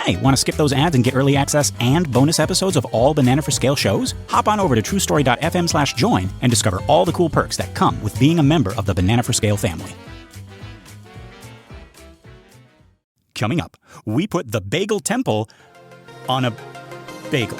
Hey, want to skip those ads and get early access and bonus episodes of all Banana for Scale shows? Hop on over to truestory.fm/join and discover all the cool perks that come with being a member of the Banana for Scale family. Coming up, we put the Bagel Temple on a bagel.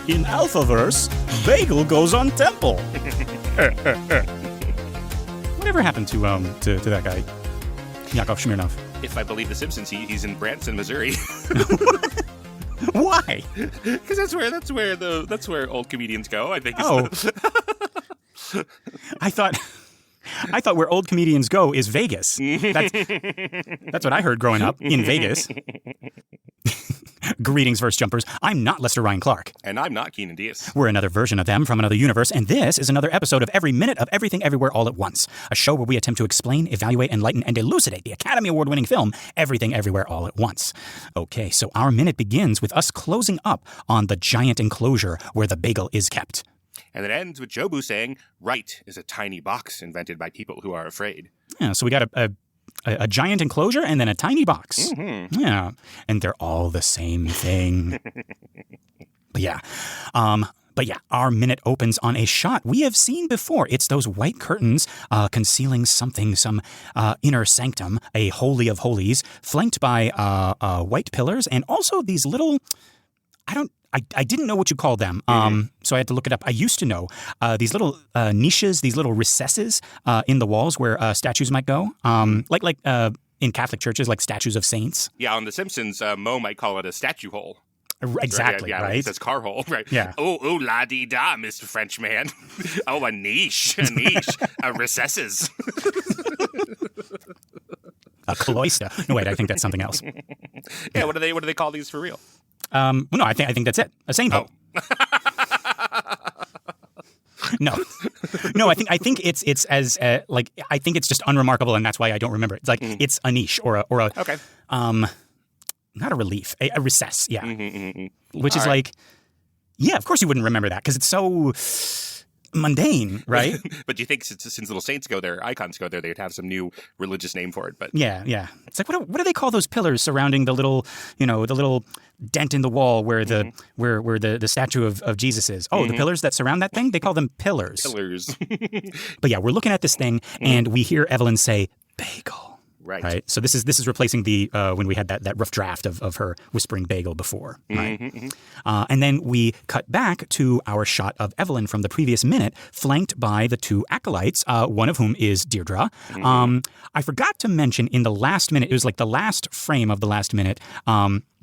In Alphaverse, Bagel goes on Temple. Whatever happened to that guy, Yakov Smirnov? If I believe The Simpsons, he's in Branson, Missouri. Why? Because that's where old comedians go. I think. Oh, I thought where old comedians go is Vegas. That's what I heard growing up in Vegas. Greetings, verse jumpers. I'm not Lester Ryan Clark. And I'm not Keenan Diaz. We're another version of them from another universe, and this is another episode of Every Minute of Everything Everywhere All at Once, a show where we attempt to explain, evaluate, enlighten, and elucidate the Academy Award-winning film Everything Everywhere All at Once. Okay, so our minute begins with us closing up on the giant enclosure where the bagel is kept. And it ends with Jobu saying, "Right is a tiny box invented by people who are afraid." Yeah, so we got a giant enclosure and then a tiny box. Mm-hmm. Yeah, and they're all the same thing. But yeah, our minute opens on a shot we have seen before. It's those white curtains concealing something, some inner sanctum, a holy of holies, flanked by white pillars and also these little, I didn't know what you call them, so I had to look it up. I used to know these little niches, these little recesses in the walls where statues might go, like in Catholic churches, like statues of saints. Yeah, on The Simpsons, Mo might call it a statue hole. Exactly, yeah, right? It says car hole, right? Yeah. Oh, la-dee-da, Mr. Frenchman. Oh, a niche, a recesses. A cloister. No, wait, I think that's something else. Yeah, what do they call these for real? Well, no, I think that's it. A saint hole. No, I think it's as like I think it's just unremarkable, and that's why I don't remember it. It's like it's a niche or a okay. Not a relief, a recess, yeah. Which All is right. like, yeah, of course you wouldn't remember that because it's so mundane, right? But do you think since little saints go there, icons go there, they'd have some new religious name for it? But Yeah. It's like what do they call those pillars surrounding the little dent in the wall where the where the statue of Jesus is? Oh, the pillars that surround that thing? They call them pillars. Pillars. But yeah, we're looking at this thing and we hear Evelyn say bagel. Right. So this is replacing the when we had that rough draft of her whispering bagel before. Right. And then we cut back to our shot of Evelyn from the previous minute, flanked by the two acolytes, one of whom is Deirdre. I forgot to mention in the last minute, it was like the last frame of the last minute,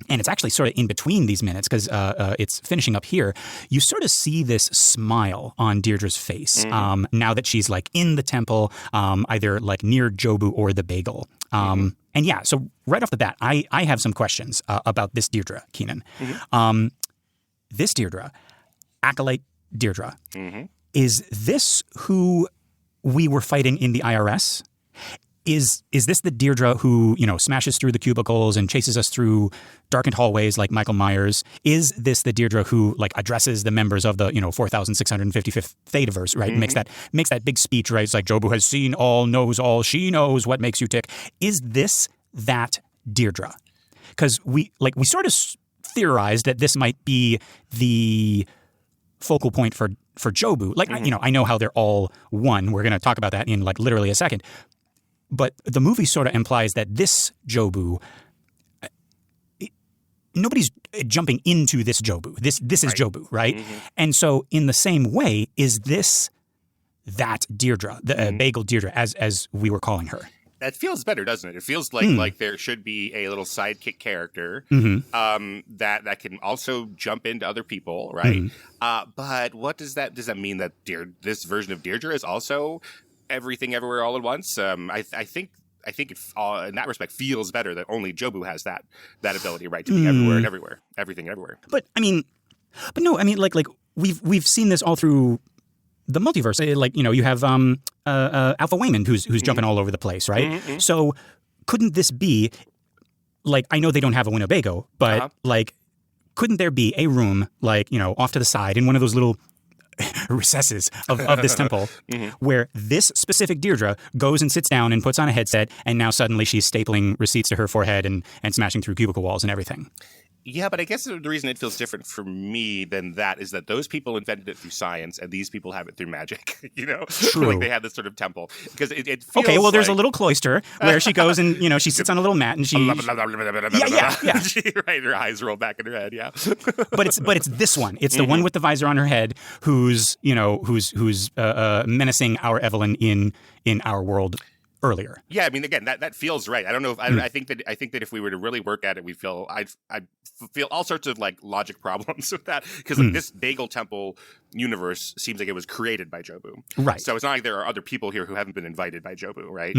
and it's actually sort of in between these minutes because it's finishing up here. You sort of see this smile on Deirdre's face now that she's like in the temple, either like near Jobu or the bagel. And yeah, so right off the bat, I have some questions about this Deirdre, Keenan. This Deirdre, acolyte Deirdre, is this who we were fighting in the IRS? Is this the Deirdre who, smashes through the cubicles and chases us through darkened hallways like Michael Myers? Is this the Deirdre who addresses the members of the 4,655th Thetaverse, right? Makes that big speech, right? It's like Jobu has seen all, knows all, she knows what makes you tick. Is this that Deirdre? Because we sort of theorized that this might be the focal point for Jobu. I know how they're all one. We're going to talk about that in literally a second. But the movie sort of implies that this Jobu, nobody's jumping into this Jobu. This is Right. Jobu, right? And so in the same way, is this that Deirdre, the Bagel Deirdre, as we were calling her? That feels better, doesn't it? It feels like there should be a little sidekick character that can also jump into other people, right? But what does that mean that this version of Deirdre is also everything everywhere all at once? I think it in that respect feels better that only Jobu has that ability, right, to be everywhere and everywhere, everything everywhere. But we've seen this all through the multiverse. You have Alpha Waymond who's jumping all over the place, right? So couldn't this be like, I know they don't have a Winnebago, but like, couldn't there be a room, like, you know, off to the side in one of those little recesses of this temple where this specific Deirdre goes and sits down and puts on a headset, and now suddenly she's stapling receipts to her forehead and smashing through cubicle walls and everything? Yeah, but I guess the reason it feels different for me than that is that those people invented it through science, and these people have it through magic. You know, True. Like they have this sort of temple because it feels okay. Well, there's like... a little cloister where she goes and, you know, she sits on a little mat and she yeah. Right, her eyes roll back in her head. Yeah, but it's this one. It's the one with the visor on her head who's menacing our Evelyn in our world earlier. Yeah, I mean, again, that feels right. I don't know if I think that if we were to really work at it, we'd feel I'd feel all sorts of like logic problems with that because like this Bagel Temple universe seems like it was created by Jobu, right? So it's not like there are other people here who haven't been invited by Jobu, right?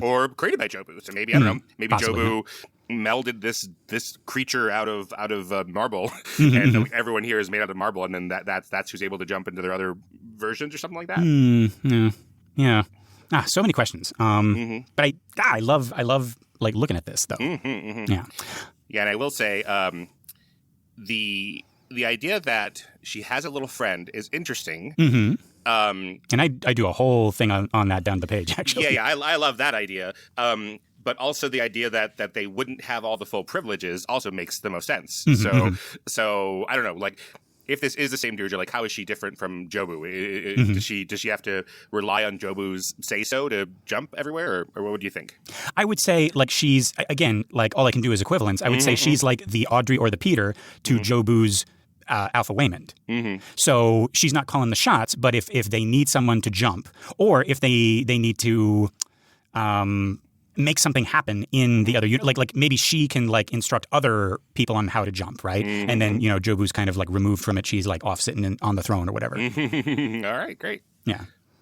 Or created by Jobu. So maybe I don't know. Maybe possibly, Jobu melded this creature out of marble, and everyone here is made out of marble, and then that's who's able to jump into their other versions or something like that. Yeah. So many questions. But I love like looking at this though. Yeah. Yeah, and I will say the idea that she has a little friend is interesting. And I do a whole thing on that down the page actually. Yeah, I love that idea. But also the idea that they wouldn't have all the full privileges also makes the most sense. So I don't know, like, if this is the same Deirdre, like, how is she different from Jobu? Does she have to rely on Jobu's say-so to jump everywhere, or what would you think? I would say, like, she's, again, like, all I can do is equivalence. I would say she's like the Audrey or the Peter to Jobu's Alpha Waymond. So she's not calling the shots, but if they need someone to jump, or if they need to make something happen in the other unit, like maybe she can like instruct other people on how to jump, right? And then, you know, Jobu's kind of like removed from it. She's like off sitting on the throne or whatever. All right, great. Yeah.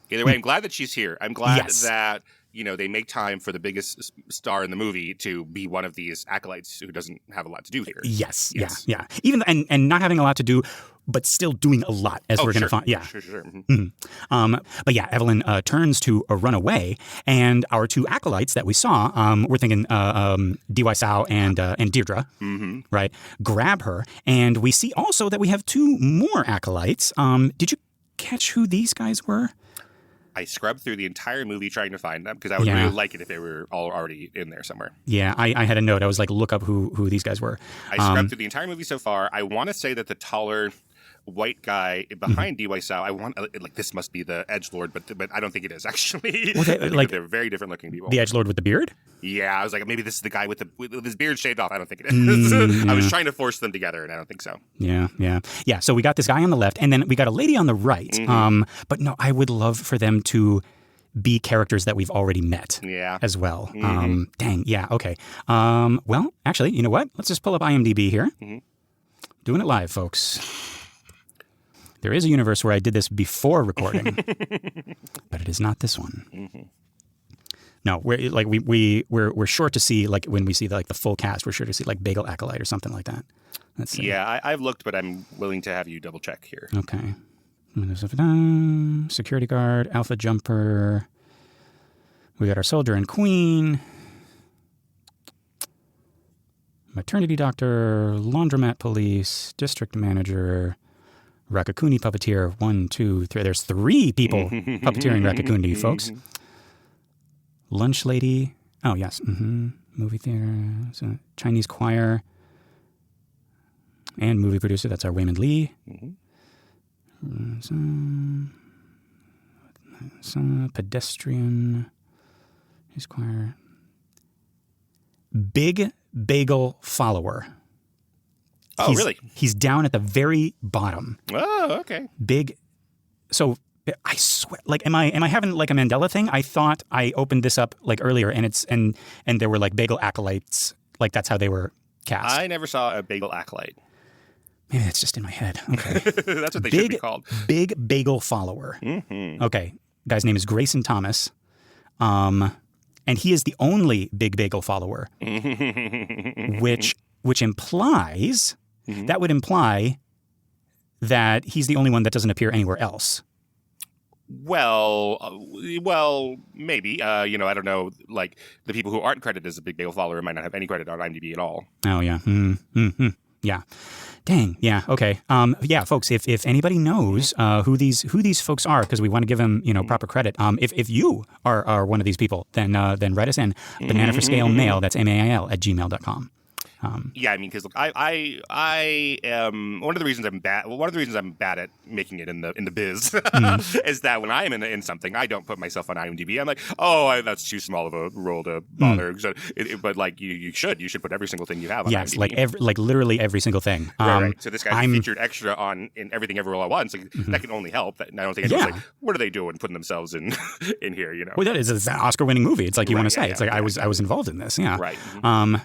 Either way, I'm glad that she's here. I'm glad that, you know, they make time for the biggest star in the movie to be one of these acolytes who doesn't have a lot to do here. Yes. Yeah. Even and not having a lot to do, but still doing a lot, as we're going to find. Yeah. Sure. But yeah, Evelyn turns to run away, and our two acolytes that we saw, we're thinking D.Y. Sao and Deirdre, right? Grab her, and we see also that we have two more acolytes. Did you catch who these guys were? I scrubbed through the entire movie trying to find them because I would really like it if they were all already in there somewhere. Yeah, I had a note. I was like, look up who these guys were. I scrubbed through the entire movie so far. I want to say that the taller white guy behind D.Y. Sao, I want like this must be the edgelord, but I don't think it is actually. Well, they're very different looking people. The edgelord with the beard? Yeah, I was like, maybe this is the guy with his beard shaved off. I don't think it is. I was trying to force them together, and I don't think so. Yeah. So we got this guy on the left, and then we got a lady on the right. But no, I would love for them to be characters that we've already met as well. Dang, yeah, okay. Well, actually, you know what? Let's just pull up IMDb here. Doing it live, folks. There is a universe where I did this before recording, but it is not this one. No, we're sure to see, like, when we see the full cast, we're sure to see like Bagel Acolyte or something like that. Let's see. Yeah, I've looked, but I'm willing to have you double check here. Okay. Security guard, Alpha Jumper. We got our soldier and queen. Maternity doctor, laundromat police, district manager, Rakakuni puppeteer. 1, 2, 3. There's 3 people puppeteering Rakakuni, folks. Lunch lady. Oh, yes. Movie theater. Chinese choir. And movie producer. That's our Waymond Lee. Pedestrian. Chinese choir. Big Bagel follower. Oh, really? He's down at the very bottom. Oh, okay. Big. So I swear, like, am I having like a Mandela thing? I thought I opened this up like earlier, and there were like Bagel acolytes. Like, that's how they were cast. I never saw a Bagel acolyte. Maybe it's just in my head. Okay. That's what they should be called. Big Bagel follower. Okay. Guy's name is Grayson Thomas. And he is the only Big Bagel follower, which implies that would imply that he's the only one that doesn't appear anywhere else. Well, maybe. I don't know. Like the people who aren't credited as a Big Bagel follower might not have any credit on IMDb at all. Oh yeah. Yeah. Dang. Yeah. Okay. Yeah, folks. If anybody knows who these folks are, because we want to give them proper credit. If you are one of these people, then write us in banana for scale mail. That's mail at gmail.com. Yeah, I mean, because look, I am one of the reasons I'm bad. Well, one of the reasons I'm bad at making it in the biz is that when I am in something, I don't put myself on IMDb. I'm like, that's too small of a role to bother. So but like you should put every single thing you have on IMDb. Yes, like literally every single thing. Right. So this guy's featured extra in Everything Everywhere All at Once. Like, that can only help. That I don't think anyone's like, what are they doing putting themselves in here? Well, that is an Oscar-winning movie. It's like you want to say. It's like I was involved in this. Yeah. Right.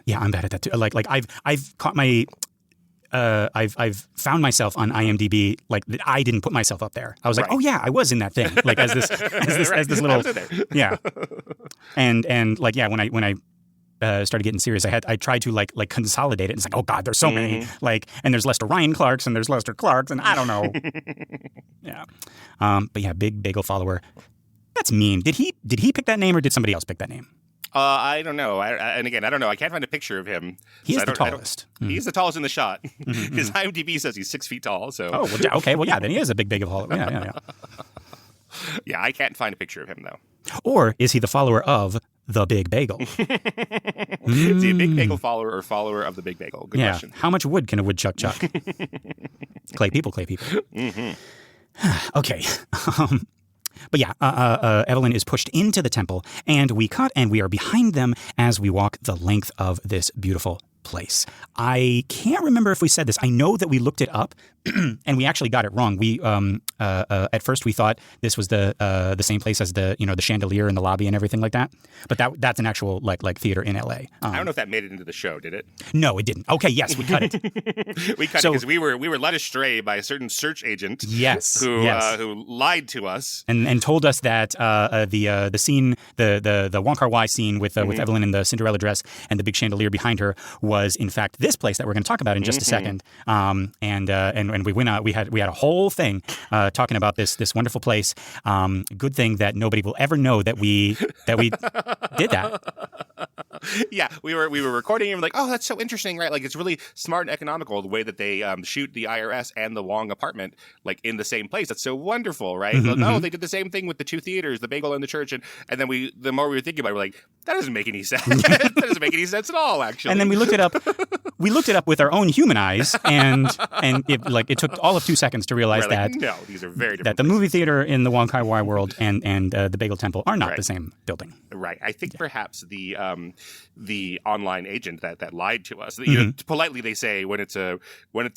Yeah, I'm bad at that too. Like I've caught my I've found myself on IMDb like I didn't put myself up there. I was like, oh yeah, I was in that thing. Like as this little yeah. And like yeah, when I started getting serious, I tried to like consolidate it. And it's like, oh God, there's so many. Like, and there's Lester Ryan Clarks and there's Lester Clarks and I don't know. Yeah. But yeah, Big Bagel follower. That's mean. Did he pick that name or did somebody else pick that name? I don't know. And again, I don't know. I can't find a picture of him. He's the tallest. He's the tallest in the shot. His IMDb says he's 6 feet tall. So. Oh, well, okay. Well, yeah, then he is a Big Bagel follower. Yeah. Yeah, I can't find a picture of him, though. Or is he the follower of the Big Bagel? Is he a Big Bagel follower or follower of the Big Bagel? Good question. How much wood can a woodchuck chuck? Clay people. Okay. But yeah, Evelyn is pushed into the temple, and we cut, and we are behind them as we walk the length of this beautiful place. I can't remember if we said this. I know that we looked it up, and we actually got it wrong. We at first we thought this was the same place as the chandelier and the lobby and everything like that. But that's an actual like theater in LA. I don't know if that made it into the show. Did it? No, it didn't. Okay, yes, we cut it. We cut it because we were led astray by a certain search agent. Yes, who lied to us and told us that the scene, the Wong Kar-wai scene with Evelyn in the Cinderella dress and the big chandelier behind her was in fact this place that we're going to talk about in just a second. And we went out. We had a whole thing talking about this wonderful place. Good thing that nobody will ever know that we did that. Yeah, we were recording and we're like, oh, that's so interesting, right? Like it's really smart and economical the way that they shoot the IRS and the Wong apartment like in the same place. That's so wonderful, right? Like, oh, they did the same thing with the two theaters, the Bagel and the church, and then the more we were thinking about it, we're like, that doesn't make any sense. That doesn't make any sense at all, actually. And then we looked it up. We looked it up with our own human eyes, and it took all of 2 seconds to realize that no, these are very different. That the movie theater in the Wong Kar-wai world and the Bagel Temple are not the same building. Right. I think perhaps the online agent that lied to us. Politely, they say when it's a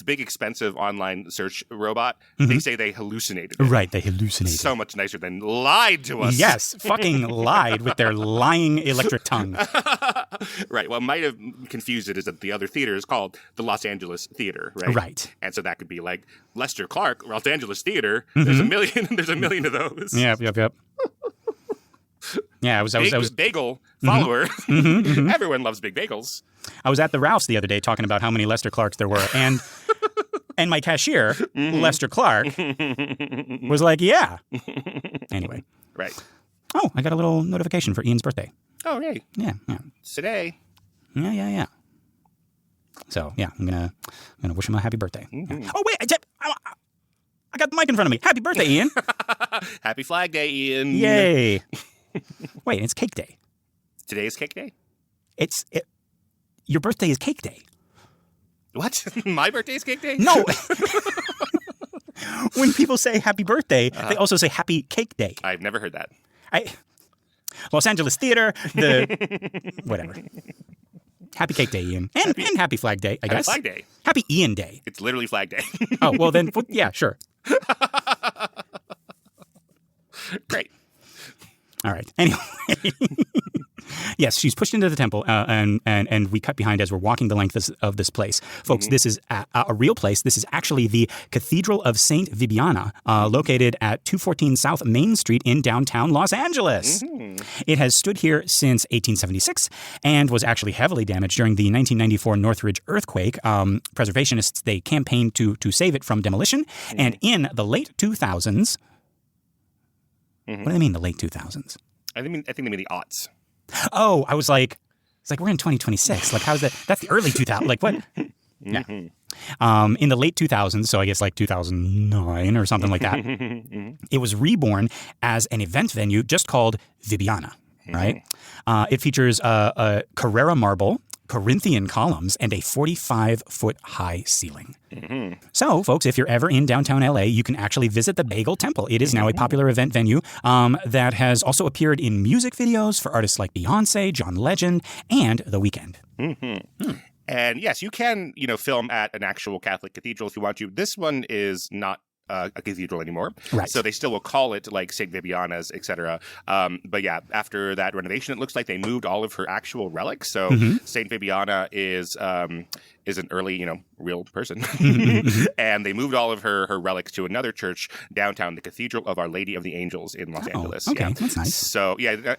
big expensive online search robot, they say they hallucinated it. Right. They hallucinated. So much nicer than lied to us. Yes, fucking lied with their lying electric tongue. Right. What might have confused it is that the other theater is called the Los Angeles Theater, right? Right. And so that could be like Lester Clark, Los Angeles Theater. There's a million of those. Yep. Yeah, I was Bagel follower. Everyone loves big bagels. I was at the Ralph's the other day talking about how many Lester Clarks there were, and my cashier, Lester Clark, was like, "Yeah." Anyway, right. Oh, I got a little notification for Ian's birthday. Oh, yay! Yeah. It's today. Yeah. So yeah, I'm gonna wish him a happy birthday. Oh wait, I got the mic in front of me. Happy birthday, Ian! Happy Flag Day, Ian! Yay! Wait, it's Cake Day. Today is Cake Day? Your birthday is Cake Day. What? My birthday is Cake Day? No. When people say happy birthday, they also say happy Cake Day. I've never heard that. Los Angeles Theater, whatever. Happy Cake Day, Ian. And happy Flag Day, I guess. Happy Flag Day. Happy Ian Day. It's literally Flag Day. Oh, well then, yeah, sure. Great. All right. Anyway. Yes, she's pushed into the temple, and we cut behind as we're walking the length of this place. Folks, this is a real place. This is actually the Cathedral of Saint Vibiana, located at 214 South Main Street in downtown Los Angeles. It has stood here since 1876 and was actually heavily damaged during the 1994 Northridge earthquake. Preservationists, they campaigned to save it from demolition, and in the late 2000s, What do they mean, the late 2000s? I think they mean the aughts. Oh, I was like, it's like we're in 2026. Like, how's that? That's the early 2000s. Like, what? Yeah. In the late 2000s, so I guess like 2009 or something like that, it was reborn as an event venue just called Vibiana, right? It features a Carrara marble, Corinthian columns, and a 45-foot high ceiling. So, folks, if you're ever in downtown LA, you can actually visit the Bagel Temple. It is now a popular event venue that has also appeared in music videos for artists like Beyoncé, John Legend, and The Weeknd. And yes, you can, film at an actual Catholic cathedral if you want to. This one is not a cathedral anymore. Right. So they still will call it like Saint Vibiana's, etc. But yeah, after that renovation, it looks like they moved all of her actual relics. So Saint Vibiana is an early, real person. And they moved all of her relics to another church downtown, the Cathedral of Our Lady of the Angels in Los Angeles. Okay, yeah. That's nice. So yeah,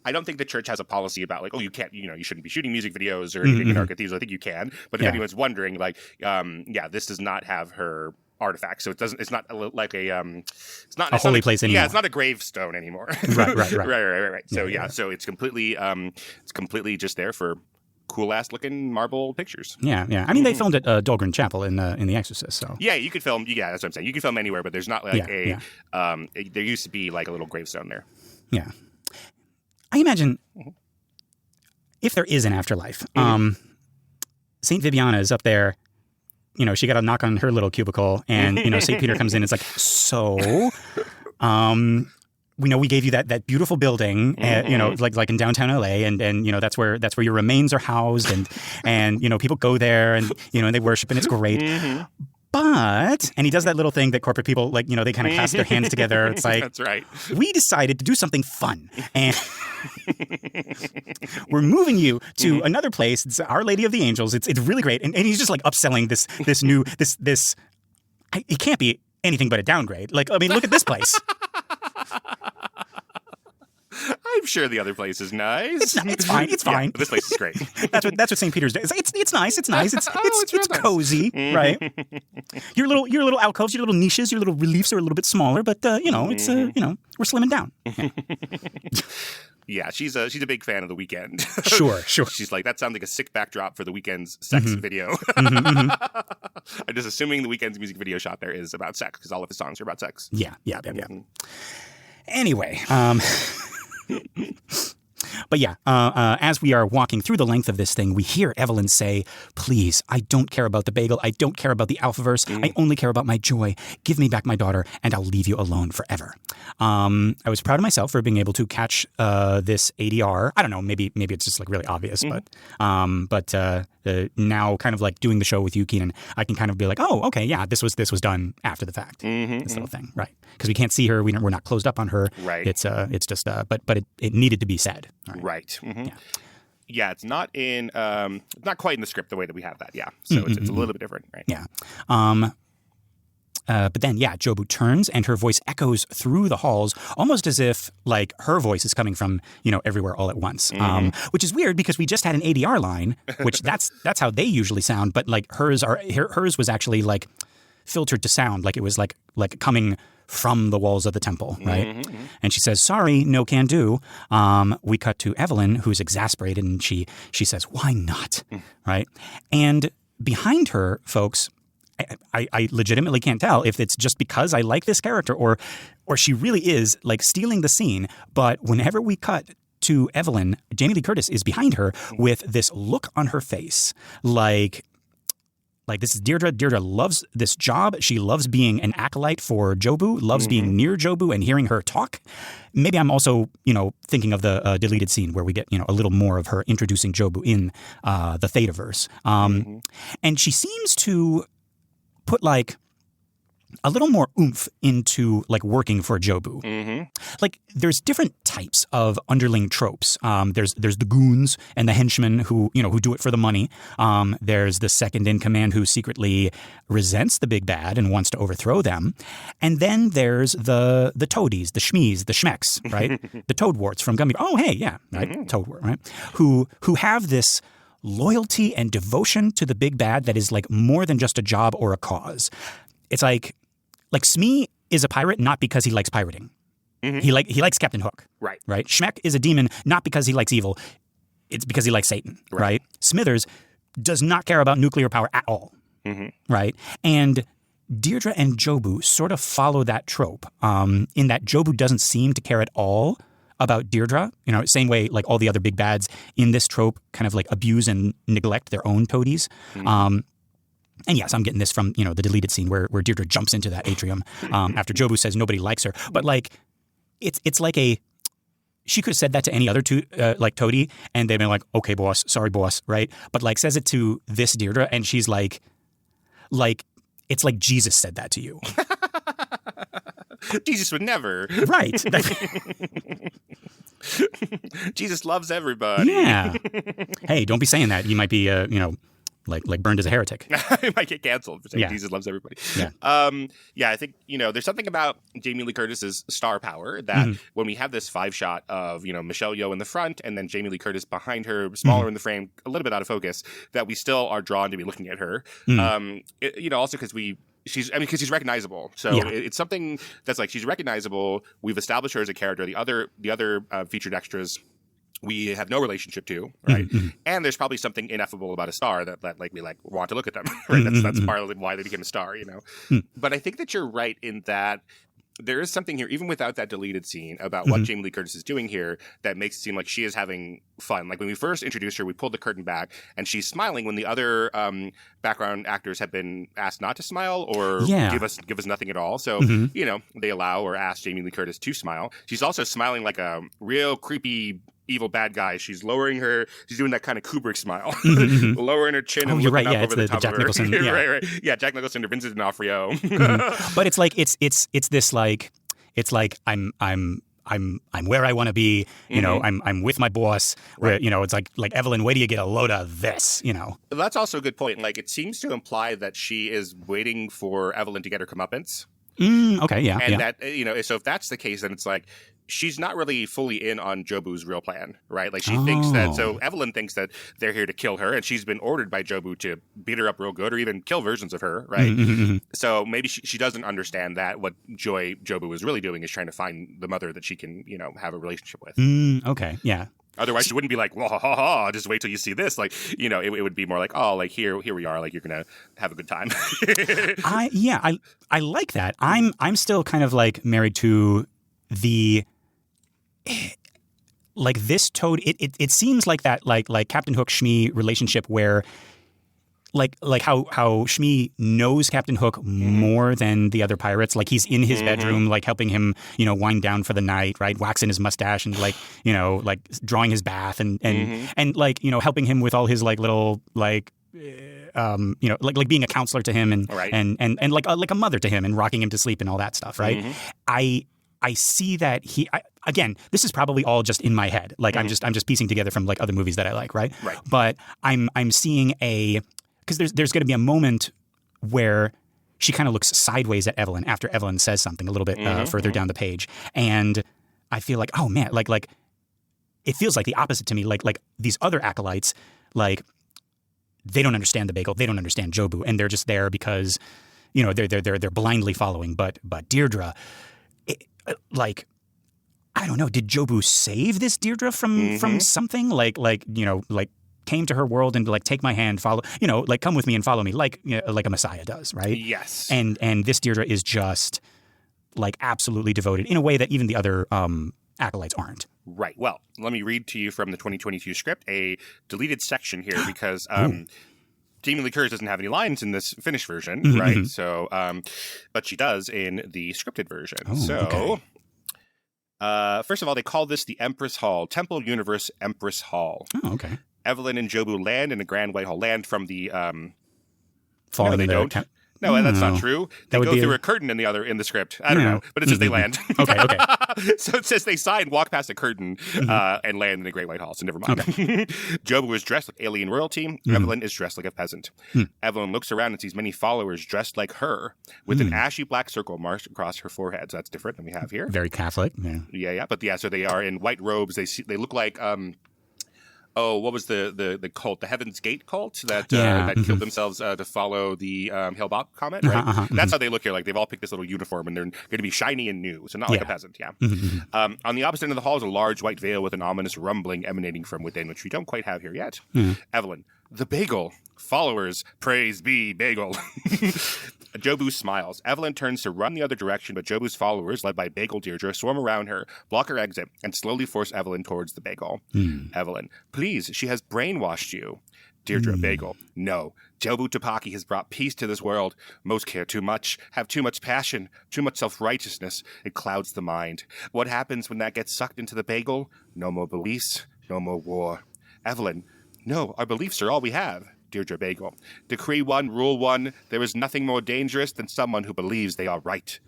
I don't think the church has a policy about like, oh, you can't, you shouldn't be shooting music videos or anything in our cathedral. I think you can. But if anyone's wondering, this does not have her artifacts, so it's not like it's not a holy place anymore. Yeah, it's not a gravestone anymore. Right. So so it's completely just there for cool ass looking marble pictures. Yeah. I mean, they filmed at Dahlgren Chapel in The Exorcist. So yeah, you could film. Yeah, that's what I'm saying. You can film anywhere, but there's not like there used to be like a little gravestone there. Yeah. I imagine if there is an afterlife, Saint Vibiana is up there. She got a knock on her little cubicle, and Saint Peter comes in. It's like, so, we know we gave you that beautiful building, like in downtown LA, and that's where your remains are housed, and people go there and they worship, and it's great. But, and he does that little thing that corporate people, like, they kind of clasp their hands together. It's like, that's right. We decided to do something fun. And we're moving you to another place. It's Our Lady of the Angels. It's really great. And he's just like upselling this new, it can't be anything but a downgrade. Like, I mean, look at this place. I'm sure the other place is nice. It's fine. It's fine. This place is great. That's what St. Peter's does. It's nice. It's nice. It's cozy, right? Your little alcoves, your little niches, your little reliefs are a little bit smaller, but it's we're slimming down. Yeah, she's a big fan of The Weeknd. Sure. She's like, that sounds like a sick backdrop for The Weeknd's sex video. I'm just assuming The Weeknd's music video shot there is about sex because all of his songs are about sex. Yeah. Anyway, but yeah, as we are walking through the length of this thing, we hear Evelyn say, please, I don't care about the bagel. I don't care about the Alphaverse. I only care about my joy. Give me back my daughter, and I'll leave you alone forever. I was proud of myself for being able to catch this ADR. I don't know, maybe it's just like really obvious, but now kind of like doing the show with you, Keenan, I can kind of be like, oh, okay, yeah, this was done after the fact. This little thing, right? Because we can't see her, we're not closed up on her. Right. It's just but it needed to be said. Right. Yeah, it's not quite in the script the way that we have that. Yeah, so it's a little bit different, right? Yeah. But then, Jobu turns and her voice echoes through the halls, almost as if like her voice is coming from everywhere all at once. Which is weird because we just had an ADR line, which that's how they usually sound. But like hers was actually like filtered to sound like it was like coming from the walls of the temple, right? And she says, sorry, no can do. We cut to Evelyn, who's exasperated, and she says, why not? Right? And behind her, folks, I legitimately can't tell if it's just because I like this character or she really is like stealing the scene. But whenever we cut to Evelyn, Jamie Lee Curtis is behind her with this look on her face like this is Deirdre. Deirdre loves this job. She loves being an acolyte for Jobu, loves being near Jobu and hearing her talk. Maybe I'm also, thinking of the deleted scene where we get, a little more of her introducing Jobu in the Thetaverse. And she seems to put like a little more oomph into like working for Jobu. Like there's different types of underling tropes. There's the goons and the henchmen who do it for the money. There's the second in command who secretly resents the big bad and wants to overthrow them. And then there's the toadies, the schmees, the schmecks, right? The toadwarts from Gummy. Oh, hey, yeah, right, toadwort, right? Who have this loyalty and devotion to the big bad that is like more than just a job or a cause. It's like Smee is a pirate not because he likes pirating, He likes Captain Hook. Right. Right. Schmeck is a demon not because he likes evil. It's because he likes Satan. Right. Smithers does not care about nuclear power at all. Right. And Deirdre and Jobu sort of follow that trope in that Jobu doesn't seem to care at all about Deirdre. Same way like all the other big bads in this trope kind of like abuse and neglect their own toadies. And yes, I'm getting this from, the deleted scene where Deirdre jumps into that atrium after Jobu says nobody likes her. But like, it's like she could have said that to any other toady and they'd been like, okay, boss, sorry, boss, right? But like says it to this Deirdre and she's like, it's like Jesus said that to you. Jesus would never. Right. Jesus loves everybody. Yeah. Hey, don't be saying that. You might be, like burned as a heretic. You might get canceled for saying Jesus loves everybody. Yeah. I think, there's something about Jamie Lee Curtis's star power that when we have this 5-shot of, Michelle Yeoh in the front and then Jamie Lee Curtis behind her, smaller in the frame, a little bit out of focus, that we still are drawn to be looking at her. Also because she's recognizable. So it's something that's like, she's recognizable. We've established her as a character. The other featured extras we have no relationship to, right? And there's probably something ineffable about a star that we want to look at them, right? That's partly why they became a star, But I think that you're right in that there is something here, even without that deleted scene, about what Jamie Lee Curtis is doing here that makes it seem like she is having fun. Like when we first introduced her, we pulled the curtain back and she's smiling when the other background actors have been asked not to smile or give us nothing at all. So, they allow or ask Jamie Lee Curtis to smile. She's also smiling like a real creepy evil bad guy. She's doing that kind of Kubrick smile, lowering her chin and looking up over the top Jack of her. Nicholson, right. Yeah, Jack Nicholson or Vincent D'Onofrio. But it's like it's this like it's like I'm where I want to be. I'm with my boss. Where it's like Evelyn, wait till you get a load of this. That's also a good point. Like it seems to imply that she is waiting for Evelyn to get her comeuppance. Okay, yeah, and that so if that's the case, then it's like she's not really fully in on Jobu's real plan, right? Like she thinks that, so Evelyn thinks that they're here to kill her, and she's been ordered by Jobu to beat her up real good or even kill versions of her, right? So maybe she doesn't understand that what Jobu is really doing is trying to find the mother that she can, have a relationship with. Okay, yeah. Otherwise, she wouldn't be like, well, just wait till you see this. Like, it would be more like, oh, like here we are. Like you're gonna have a good time. I like that. I'm still kind of like married to the like this toad. It seems like that like Captain Hook Shmi relationship where like how Shmi knows Captain Hook more than the other pirates. Like he's in his bedroom, like helping him, wind down for the night, right? Waxing his mustache and like drawing his bath and like, helping him with all his like little like like being a counselor to him and like a mother to him and rocking him to sleep and all that stuff, right? I see that again, this is probably all just in my head. Like I'm just piecing together from like other movies that I like, right? But I'm seeing because there's going to be a moment where she kind of looks sideways at Evelyn after Evelyn says something a little bit further down the page, and I feel like, oh man, like it feels like the opposite to me. Like these other acolytes, like they don't understand the Bagel, they don't understand Jobu, and they're just there because they're blindly following. But Deirdre, like I don't know, did Jobu save this Deirdre from something like came to her world and like take my hand, follow, like come with me and follow me, like a Messiah does, right? Yes. And this Deirdre is just like absolutely devoted in a way that even the other acolytes aren't. Right. Well, let me read to you from the 2022 script a deleted section here because Jamie Lee Curtis doesn't have any lines in this finished version, right? So, but she does in the scripted version. First of all, they call this the Empress Hall, Temple Universe Empress Hall. Oh, okay. Evelyn and Jobu land in the Grand White Hall. Land from the fall. No, they don't. No, that's not true. They go through a curtain in the script. I don't know, but it says they land. Okay. So it says they sign, walk past a curtain, and land in the Great White Hall. So never mind. Okay. Jobu is dressed like alien royalty. Evelyn is dressed like a peasant. Evelyn looks around and sees many followers dressed like her, with an ashy black circle marked across her forehead. So that's different than we have here. Very Catholic. Yeah. But so they are in white robes. They look like Oh, what was the cult? The Heaven's Gate cult that killed themselves to follow the Hale-Bopp comet, right? That's how they look here. Like they've all picked this little uniform, and they're going to be shiny and new, so not like a peasant. Yeah. On the opposite end of the hall is a large white veil with an ominous rumbling emanating from within, which we don't quite have here yet. Evelyn, the Bagel. Followers, praise be Bagel. Jobu smiles. Evelyn turns to run the other direction, but Jobu's followers, led by Bagel Deirdre, swarm around her, block her exit, and slowly force Evelyn towards the Bagel. Evelyn, please, she has brainwashed you. Deirdre, Bagel, no. Jobu Tupaki has brought peace to this world. Most care too much, have too much passion, too much self-righteousness. It clouds the mind. What happens when that gets sucked into the Bagel? No more beliefs, no more war. Evelyn, no, our beliefs are all we have. Deirdre, Bagel. Decree 1, Rule 1, there is nothing more dangerous than someone who believes they are right.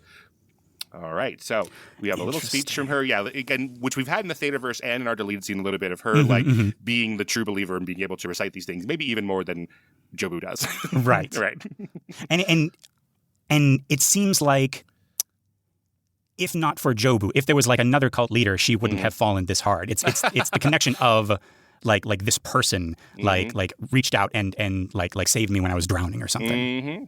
All right, so we have a little speech from her, again, which we've had in the Thetaverse and in our deleted scene, a little bit of her, being the true believer and being able to recite these things, maybe even more than Jobu does. Right. Right. And it seems like, if not for Jobu, if there was like another cult leader, she wouldn't have fallen this hard. It's the connection of like this person like reached out and like saved me when I was drowning or something.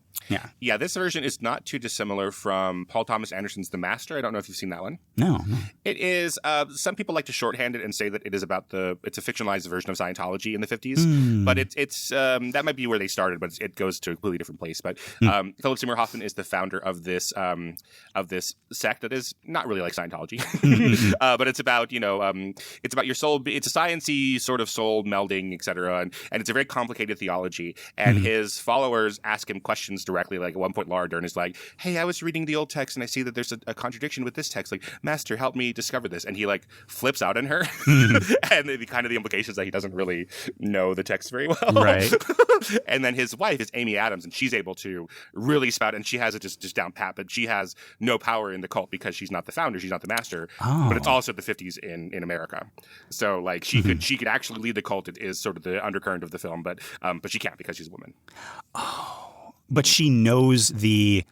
Yeah. This version is not too dissimilar from Paul Thomas Anderson's The Master. I don't know if you've seen that one. No. It is. Some people like to shorthand it and say that it is about it's a fictionalized version of Scientology in the 50s. But it's that might be where they started, but it goes to a completely different place. But Philip Seymour Hoffman is the founder of this sect that is not really like Scientology, but it's about it's about your soul. It's a science-y sort of soul melding, etc. And it's a very complicated theology. And his followers ask him questions directly. Like at one point, Laura Dern is like, "Hey, I was reading the old text and I see that there's a contradiction with this text. Like, Master, help me discover this." And he like flips out on her, and the implications that he doesn't really know the text very well. Right. And then his wife is Amy Adams, and she's able to really spout, and she has it just down pat. But she has no power in the cult because she's not the founder, she's not the master. But it's also the 50s in America, so like she could actually lead the cult. It is sort of the undercurrent of the film, but she can't because she's a woman. But she knows the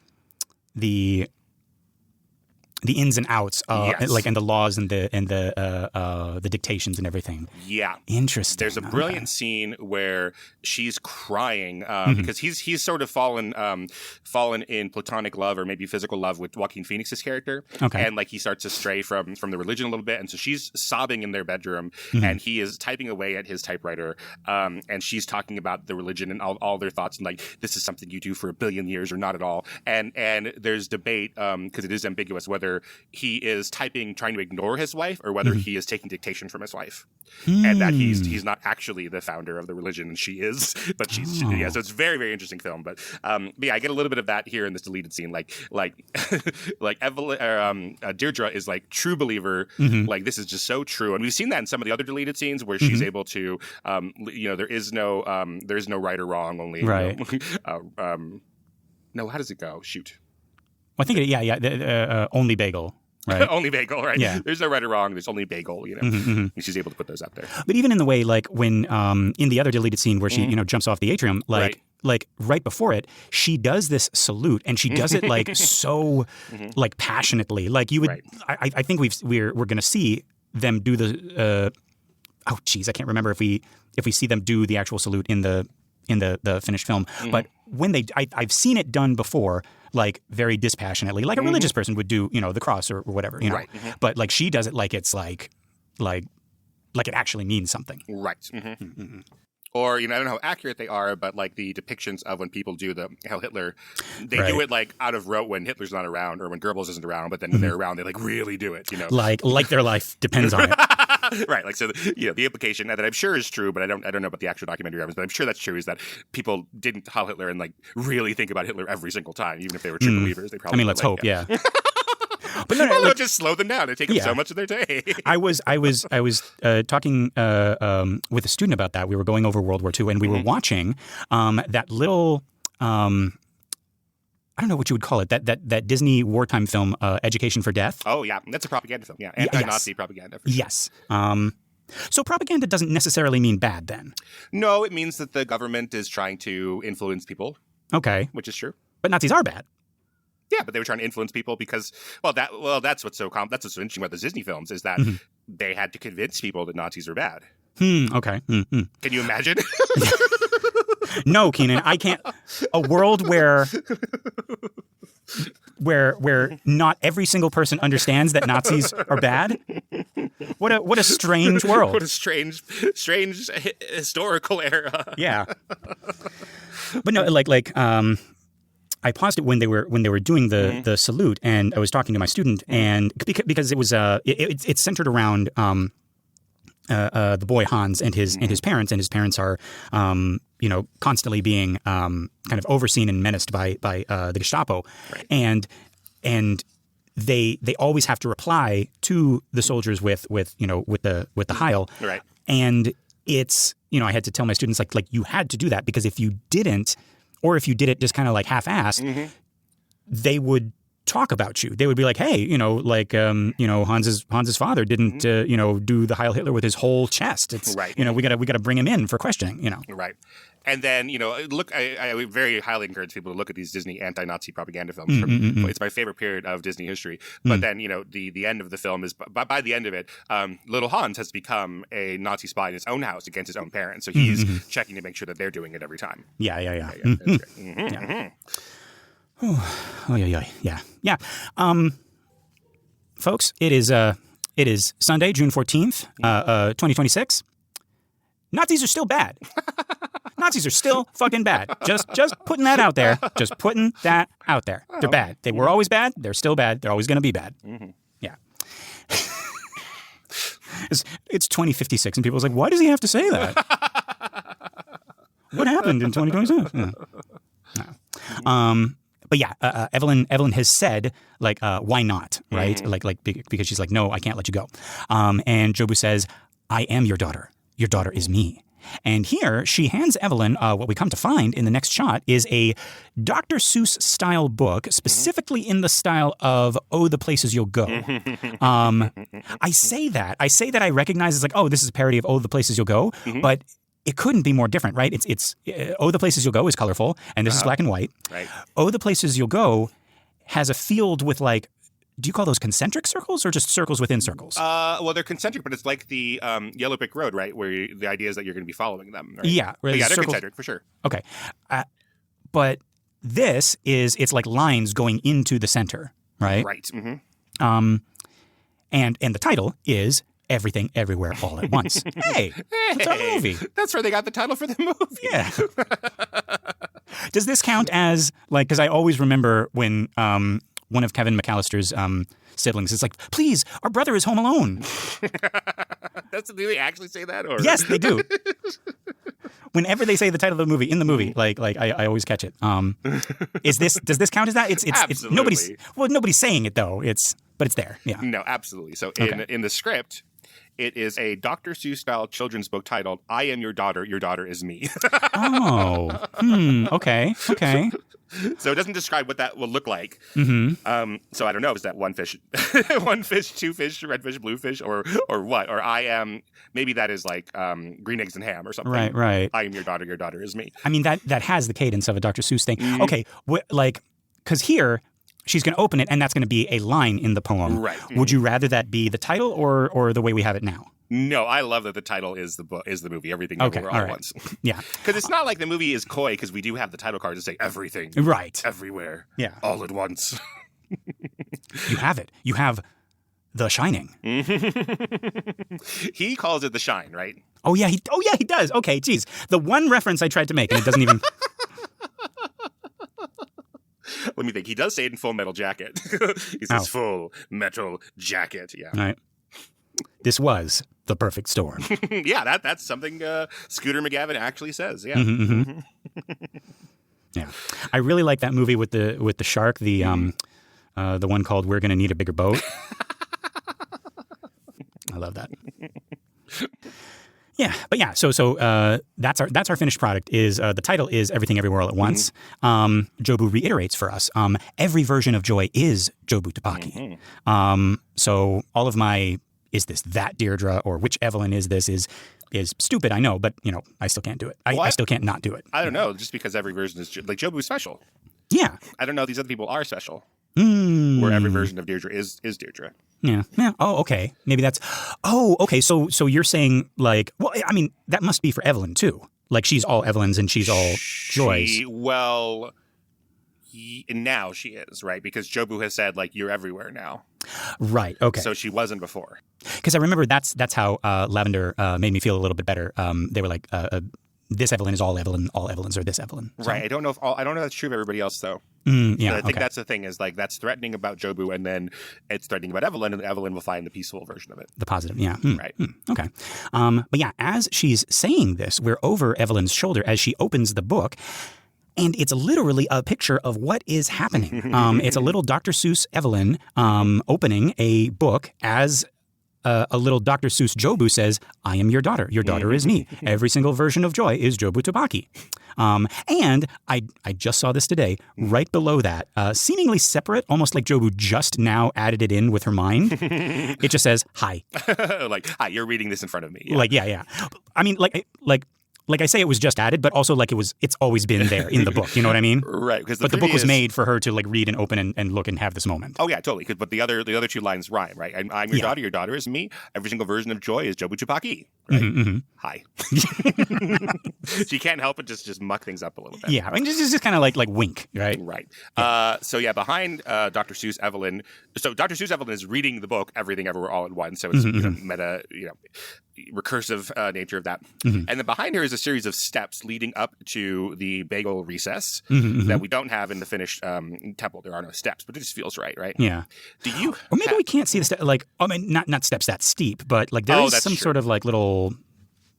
ins and outs, and the laws and the dictations and everything. Yeah, interesting. There's a brilliant scene where she's crying because he's sort of fallen in platonic love or maybe physical love with Joaquin Phoenix's character. Okay, and like he starts to stray from the religion a little bit, and so she's sobbing in their bedroom, and he is typing away at his typewriter, and she's talking about the religion and all their thoughts, and like, this is something you do for 1 billion years or not at all, and there's debate because it is ambiguous whether he is typing trying to ignore his wife or whether he is taking dictation from his wife, and that he's not actually the founder of the religion and she is, but she's so it's a very, very interesting film. But yeah, I get a little bit of that here in this deleted scene, like Evelyn Deirdre is like true believer, like this is just so true, and we've seen that in some of the other deleted scenes where she's able to there is no right or wrong, only right. No, how does it go? Shoot. Well, I think only Bagel, right? Only Bagel, right? Yeah. There's no right or wrong. There's only Bagel, And she's able to put those up there. But even in the way, like when in the other deleted scene where she jumps off the atrium, like right before it, she does this salute, and she does it like so like passionately. Like you would, right. I think we're going to see them do the. I can't remember if we see them do the actual salute in the finished film, but when I've seen it done before. Like very dispassionately, like a religious person would do, the cross or whatever, Right. But like she does it like it's like it actually means something. Right. Or, I don't know how accurate they are, but like the depictions of when people do the Hail Hitler, they do it like out of rote when Hitler's not around or when Goebbels isn't around, but then when they're around, they like really do it, Like their life depends on it. Right. Like, so, the implication that I'm sure is true, but I don't know about the actual documentary evidence, but I'm sure that's true, is that people didn't Hail Hitler and like really think about Hitler every single time, even if they were true believers. They probably let's hope, yeah. But no, just slow them down. They take up so much of their day. I was talking with a student about that. We were going over World War II, and we were watching that little. I don't know what you would call it. That Disney wartime film, Education for Death. Oh yeah, that's a propaganda film. Yeah, anti-Nazi propaganda. For sure. Yes. So propaganda doesn't necessarily mean bad, then. No, it means that the government is trying to influence people. Okay, which is true. But Nazis are bad. Yeah, but they were trying to influence people because that's what's so interesting about the Disney films is that they had to convince people that Nazis are bad. Okay. Can you imagine? No, Keenan, I can't. A world where not every single person understands that Nazis are bad. What a strange world. What a strange historical era. Yeah. But no, I paused it when they were doing the salute, and I was talking to my student, and because it was it's centered around the boy Hans and his parents, and his parents are constantly being kind of overseen and menaced by the Gestapo, right. and they always have to reply to the soldiers with the Heil, right. And it's I had to tell my students like you had to do that, because if you didn't, or if you did it just kind of like half-assed, they would talk about you. They would be like, hey, Hans's father didn't do the Heil Hitler with his whole chest. It's right. We gotta bring him in for questioning. Right. And then look, I would very highly encourage people to look at these Disney anti-Nazi propaganda films. It's my favorite period of Disney history. But then the end of the film is by the end of it, little Hans has become a Nazi spy in his own house against his own parents. So he's checking to make sure that they're doing it every time. Yeah. Yeah. Oh yeah. Folks, it is Sunday, June 14th, 2026. Nazis are still bad. Nazis are still fucking bad. Just putting that out there. Just putting that out there. They're bad. They were always bad. They're still bad. They're always going to be bad. Yeah. It's 2056, and people's like, why does he have to say that? What happened in 2026? No. But yeah, Evelyn has said why not, right? Because she's like, no, I can't let you go. And Jobu says, I am your daughter. Your daughter is me. And here she hands Evelyn what we come to find in the next shot is a Dr. Seuss-style book, specifically in the style of "Oh, the Places You'll Go." I say that I recognize it's like, oh, this is a parody of "Oh, the Places You'll Go," but it couldn't be more different, right? It's "Oh, the Places You'll Go" is colorful, and this is black and white. Right. "Oh, the Places You'll Go" has a field with do you call those concentric circles or just circles within circles? Well, they're concentric, but it's like the Yellow Brick Road, right? Where the idea is that you're going to be following them, right? Yeah. They're concentric for sure. Okay. But it's like lines going into the center, right? Right. And the title is Everything Everywhere All at Once. Hey, it's our movie. That's where they got the title for the movie. Yeah. Does this count as because I always remember when one of Kevin McAllister's siblings is like, please, our brother is home alone. Do they actually say that? Or? Yes, they do. Whenever they say the title of the movie in the movie, I always catch it. Does this count as that? It's nobody's saying it though. But it's there. Yeah. No, absolutely. So in the script, it is a Dr. Seuss-style children's book titled "I Am Your Daughter, Your Daughter Is Me." Oh. Okay. So it doesn't describe what that will look like. So I don't know. Is that one fish, two fish, red fish, blue fish, or what? Or I am. Maybe that is like green eggs and ham or something. Right. I am your daughter is me. I mean that has the cadence of a Dr. Seuss thing. Okay. Because here she's going to open it, and that's going to be a line in the poem. Right. Would you rather that be the title or the way we have it now? No, I love that the title is the movie. Everything Everywhere All at Once. Yeah. Because it's not like the movie is coy, because we do have the title card to say everything. Right. Everywhere. Yeah. All at once. You have it. You have The Shining. He calls it The Shine, right? Oh yeah, he does. Okay, geez. The one reference I tried to make, and it doesn't even... Let me think. He does say it in Full Metal Jacket. He says Full Metal Jacket. Yeah. All right. This was the perfect storm. Yeah, that's something Scooter McGavin actually says. Yeah. Yeah. I really like that movie with the shark, the one called We're Gonna Need a Bigger Boat. I love that. Yeah, but yeah, so that's our finished product. Is the title is Everything Everywhere All at Once. Jobu reiterates for us, every version of joy is Jobu Tupaki. So all of my is this that Deirdre or which Evelyn is this is stupid, I know, but I still can't do it. I still can't not do it. I don't know, just because every version is like Jobu's special. Yeah, I don't know if these other people are special. where every version of Deirdre is Deirdre. Yeah. Yeah. Oh, okay. Maybe that's. Oh, okay. So you're saying like, well, I mean, that must be for Evelyn too. Like she's all Evelyns and she's all Joys. Well, now she is, right? Because Jobu has said like you're everywhere now. Right. Okay. So she wasn't before. Because I remember that's how Lavender made me feel a little bit better. They were like, this Evelyn is all Evelyn. All Evelyns are this Evelyn. So. Right. I don't know if that's true of everybody else though. Yeah. I think that's the thing is like that's threatening about Jobu, and then it's threatening about Evelyn, and Evelyn will find the peaceful version of it. The positive. Yeah. Right. Okay. But yeah, as she's saying this, we're over Evelyn's shoulder as she opens the book. And it's literally a picture of what is happening. It's a little Dr. Seuss Evelyn opening a book as a little Dr. Seuss Jobu says, I am your daughter. Your daughter is me. Every single version of joy is Jobu Tobaki. And I just saw this today. Right below that, seemingly separate, almost like Jobu just now added it in with her mind. It just says, hi. Like, hi, you're reading this in front of me. Yeah. Like, yeah. I mean, like I say, it was just added, but also like it's always been there in the book. You know what I mean? Right. But the book was made for her to like read and open and look and have this moment. Oh yeah, totally. But the other two lines rhyme, right? I'm your daughter. Your daughter is me. Every single version of joy is Jobu Tupaki. Right? Hi. She can't help but just muck things up a little bit. Yeah, I mean, just kind of like wink, right? Right. Yeah. So yeah, behind Dr. Seuss Evelyn. So Dr. Seuss Evelyn is reading the book Everything Everywhere All at Once. So it's meta, recursive nature of that. And then behind her is a series of steps leading up to the bagel recess that we don't have in the finished temple. There are no steps, but it just feels right? Yeah. Do you? Or maybe we can't see the step. Like, I mean, not steps that steep, but like there is some sort of like little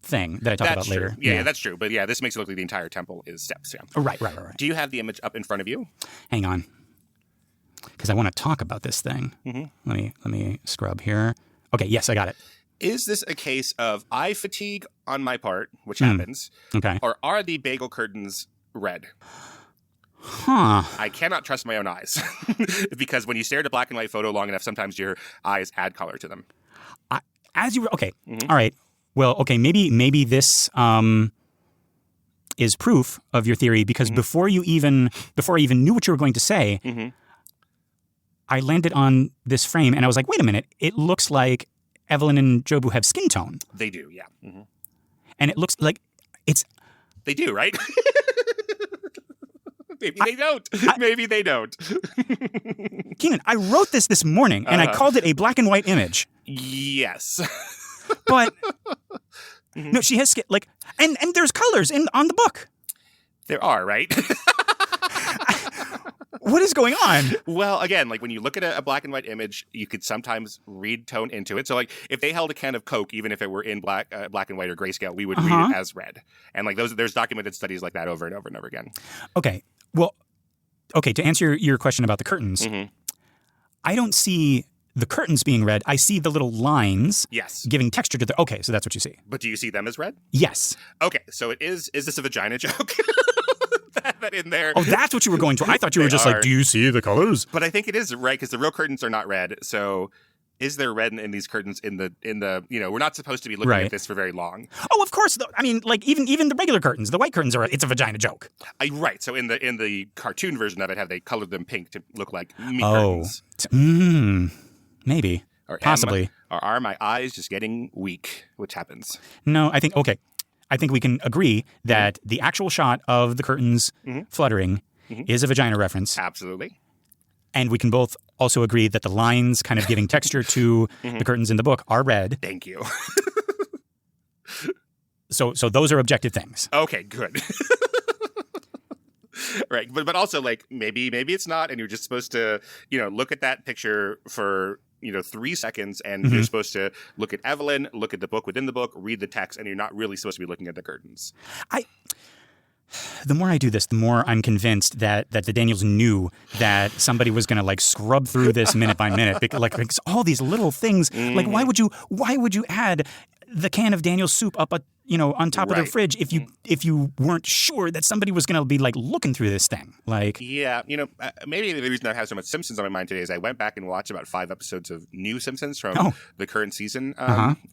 thing that I talk about later. Yeah, that's true. But yeah, this makes it look like the entire temple is steps. Yeah. Right. Do you have the image up in front of you? Hang on, because I want to talk about this thing. Let me scrub here. Okay. Yes, I got it. Is this a case of eye fatigue on my part, which happens, okay, or are the bagel curtains red? I cannot trust my own eyes because when you stare at a black and white photo long enough, sometimes your eyes add color to them. All right. Well, okay, maybe this is proof of your theory because before I even knew what you were going to say, I landed on this frame and I was like, wait a minute, it looks like Evelyn and Jobu have skin tone. They do, yeah. And it looks like it's... They do, right? Maybe they don't. Keenan, I wrote this morning and I called it a black and white image. Yes. But no, she has skin and there's colors on the book. There are, right? What is going on? Well, again, like when you look at a black and white image, you could sometimes read tone into it. So, like, if they held a can of Coke, even if it were in black and white or grayscale, we would read it as red. And like there's documented studies like that over and over and over again. Okay. Well, to answer your question about the curtains, I don't see the curtains being red. I see the little lines giving texture to the... Okay, so that's what you see. But do you see them as red? Yes. Okay, so it is this a vagina joke? that in there. Oh, that's what you were going to. I thought you were just like, do you see the colors? But I think it is, right? Because the real curtains are not red. So is there red in these curtains in the we're not supposed to be looking at this for very long. Oh, of course. I mean, like even the regular curtains, the white curtains it's a vagina joke. Right. So in the cartoon version of it, they colored them pink to look like meat curtains. Maybe. Possibly. Or are my eyes just getting weak, which happens? No, I think we can agree that the actual shot of the curtains fluttering is a vagina reference. Absolutely. And we can both also agree that the lines kind of giving texture to the curtains in the book are red. Thank you. So those are objective things. Okay, good. Right. But also like maybe it's not, and you're just supposed to, look at that picture for 3 seconds, and you're supposed to look at Evelyn, look at the book within the book, read the text, and you're not really supposed to be looking at the curtains. The more I do this, the more I'm convinced that the Daniels knew that somebody was going to like scrub through this minute by minute, because, like all these little things. Like why would you add the can of Daniel's soup up on top of the fridge if you weren't sure that somebody was going to be like looking through this thing? Like, yeah, maybe the reason I have so much Simpsons on my mind today is I went back and watched about 5 episodes of new Simpsons from the current season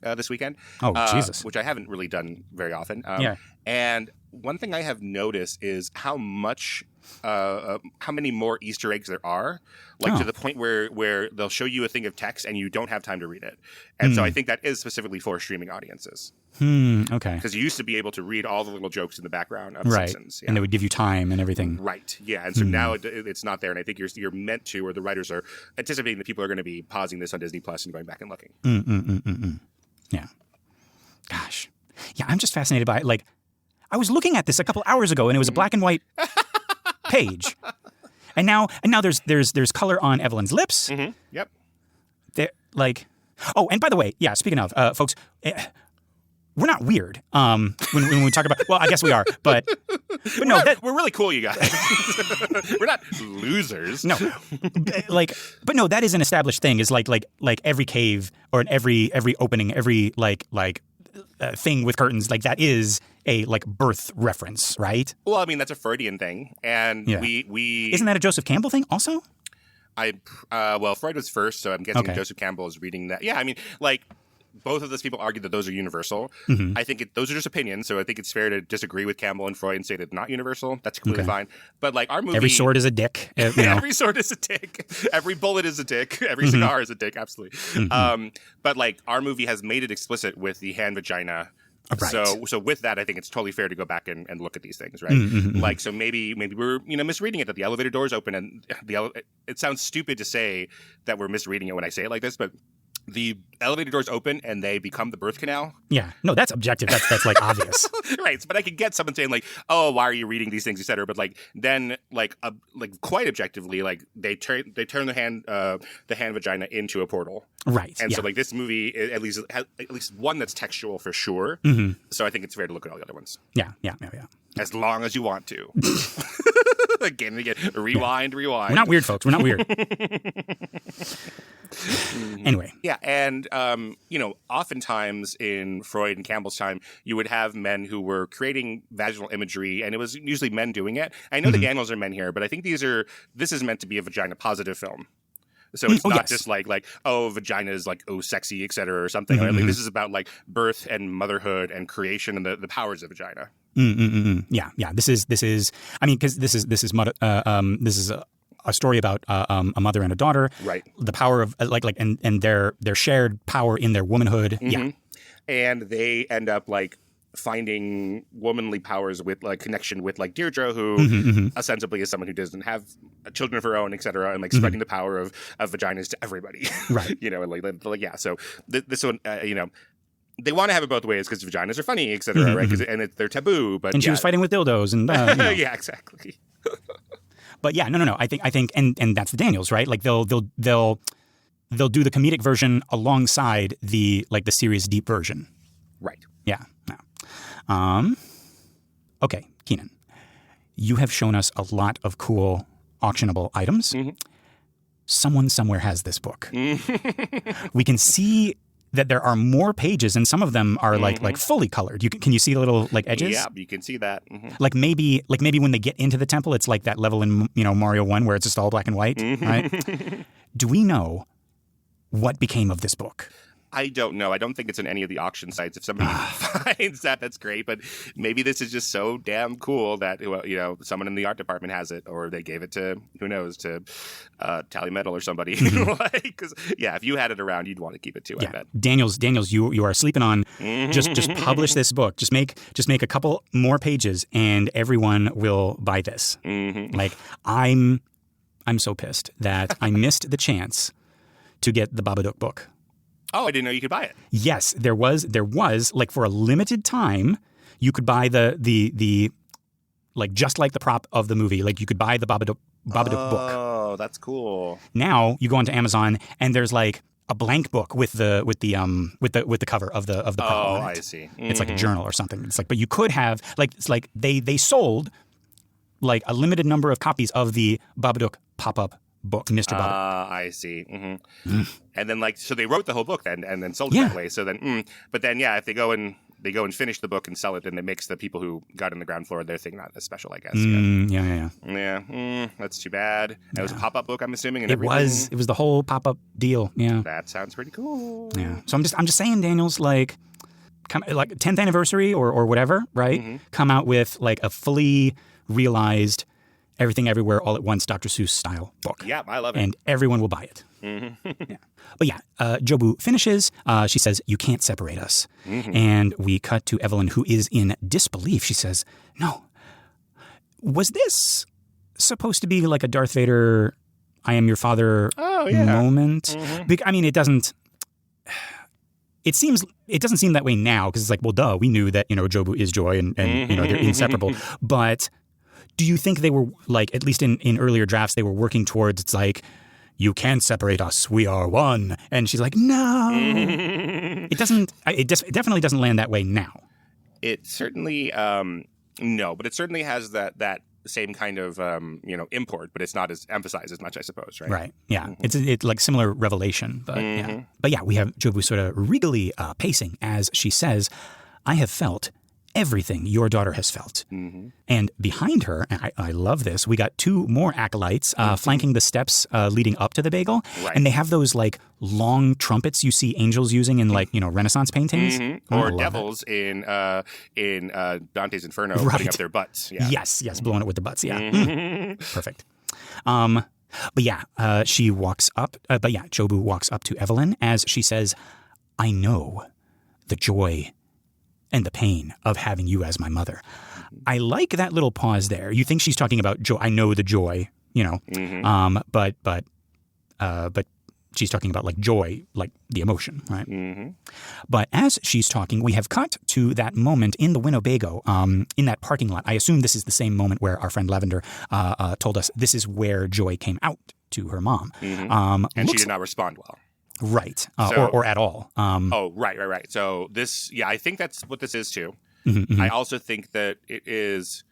this weekend. Oh, Jesus. Which I haven't really done very often. Yeah. And one thing I have noticed is how much more Easter eggs there are, like to the point where they'll show you a thing of text and you don't have time to read it. And so I think that is specifically for streaming audiences. Okay. Because you used to be able to read all the little jokes in the background of right. Simpsons. Yeah. And they would give you time and everything. Right. Yeah. And so now it's not there. And I think you're meant to, or the writers are anticipating that people are going to be pausing this on Disney Plus and going back and looking. Yeah. Gosh. Yeah, I'm just fascinated by it. Like, I was looking at this a couple hours ago, and it was a black and white page, and now there's color on Evelyn's lips. Yep. They're like, oh, and by the way, yeah. Speaking of, folks, we're not weird. When we talk about, well, I guess we are, but no, we're really cool, you guys. We're not losers. No, but no, that is an established thing. Is like every cave or in every opening, every thing with curtains, like that is a like birth reference, right? Well, I mean that's a Freudian thing, and we isn't that a Joseph Campbell thing also? Well, Freud was first, so I'm guessing Okay. Joseph Campbell is reading that. Yeah, I mean, like both of those people argue that those are universal. I think those are just opinions, so I think it's fair to disagree with Campbell and Freud and say that not universal. That's completely fine. But like our movie, Every sword is a dick. You know. every sword is a dick. Every bullet is a dick. Every cigar is a dick. Absolutely. But like our movie has made it explicit with the hand vagina. Right. So with that, I think it's totally fair to go back and look at these things, right? Like, so maybe we're misreading it, that the elevator doors open and it sounds stupid to say that we're misreading it when I say it like this, but the elevator doors open and they become the birth canal. Yeah, no, that's objective. That's like obvious, right? But I could get someone saying like, "Oh, why are you reading these things?" etc. But like then like quite objectively, like they turn the hand vagina into a portal, right? And so like this movie at least has at least one that's textual for sure. So I think it's fair to look at all the other ones. Yeah. As long as you want to. Again and again. Rewind. We're not weird, folks. We're not weird. Anyway. Yeah, and, oftentimes in Freud and Campbell's time, you would have men who were creating vaginal imagery, and it was usually men doing it. I know the Daniels are men here, but I think this is meant to be a vagina-positive film. So it's not just like, vagina is like, sexy, et cetera, or something. Right? Like, this is about like birth and motherhood and creation and the powers of vagina. Yeah. This is. I mean, because this is a story about a mother and a daughter. Right. The power of and their shared power in their womanhood. Yeah. And they end up like finding womanly powers with like connection with like Deirdre, who ostensibly is someone who doesn't have children of her own, et cetera, and like spreading the power of vaginas to everybody. Right. And like yeah. So this one, they want to have it both ways because vaginas are funny, et cetera, right? And they're taboo. But she was fighting with dildos and yeah, exactly. But yeah, no. I think, and that's the Daniels, right? Like they'll do the comedic version alongside the serious deep version. Right. Yeah. No. Okay, Keenan, you have shown us a lot of cool auctionable items. Someone somewhere has this book. We can see that there are more pages, and some of them are like fully colored. Can you see the little like edges? Yeah, you can see that. Like maybe when they get into the temple, it's like that level in Mario 1 where it's just all black and white, right? Do we know what became of this book? I don't know. I don't think it's in any of the auction sites. If somebody finds that, that's great. But maybe this is just so damn cool that someone in the art department has it, or they gave it to who knows to Tally Metal or somebody. Because if you had it around, you'd want to keep it too. Yeah. I bet. Daniels, you are sleeping on. Just publish this book. Just make a couple more pages, and everyone will buy this. Like I'm so pissed that I missed the chance to get the Babadook book. Oh, I didn't know you could buy it. Yes, there was like for a limited time, you could buy the like just like the prop of the movie. Like you could buy the Babadook book. Oh, that's cool. Now you go onto Amazon and there's like a blank book with the cover of the prop. Oh, on it. I see. It's like a journal or something. It's like, but you could have it's like they sold like a limited number of copies of the Babadook pop-up book, Mr. Babadook. I see. And then so they wrote the whole book then and then sold it that way. So then, but then if they go and finish the book and sell it, then it makes the people who got in the ground floor their thing not as special, I guess. Yeah. That's too bad. And it was a pop-up book, I'm assuming. And it was the whole pop-up deal. Yeah. That sounds pretty cool. Yeah. So I'm just saying, Daniels, like 10th anniversary or whatever, right? Come out with like a fully realized Everything Everywhere All at Once, Dr. Seuss-style book. Yeah, I love it. And everyone will buy it. Yeah. But yeah, Jobu finishes. She says, "You can't separate us." And we cut to Evelyn, who is in disbelief. She says, "No. Was this supposed to be like a Darth Vader, I am your father moment?" I mean, it doesn't... It doesn't seem that way now, because it's like, well, duh, we knew that, Jobu is Joy and they're inseparable. But do you think they were, like, at least in earlier drafts, they were working towards, it's like, you can't separate us, we are one. And she's like, no. It definitely doesn't land that way now. It certainly, no, but it certainly has that same kind of, import, but it's not as emphasized as much, I suppose, right? Right, yeah. It's like similar revelation, but yeah. But yeah, we have Jobu sort of regally pacing as she says, "I have felt everything your daughter has felt." And behind her, and I love this, we got 2 more acolytes flanking the steps leading up to the bagel. Right. And they have those like long trumpets you see angels using in like, Renaissance paintings. Or devils in Dante's Inferno putting up their butts. Yeah. Yes, blowing it with the butts, yeah. Perfect. But yeah, she walks up, Jobu walks up to Evelyn as she says, "I know the joy and the pain of having you as my mother." I like that little pause there. You think she's talking about joy. I know the joy, but she's talking about like joy, like the emotion, right? But as she's talking, we have cut to that moment in the Winnebago, in that parking lot. I assume this is the same moment where our friend Lavender told us this is where Joy came out to her mom. And she did not respond well. Right. Or at all. Right. So this, I think that's what this is too. I also think that it is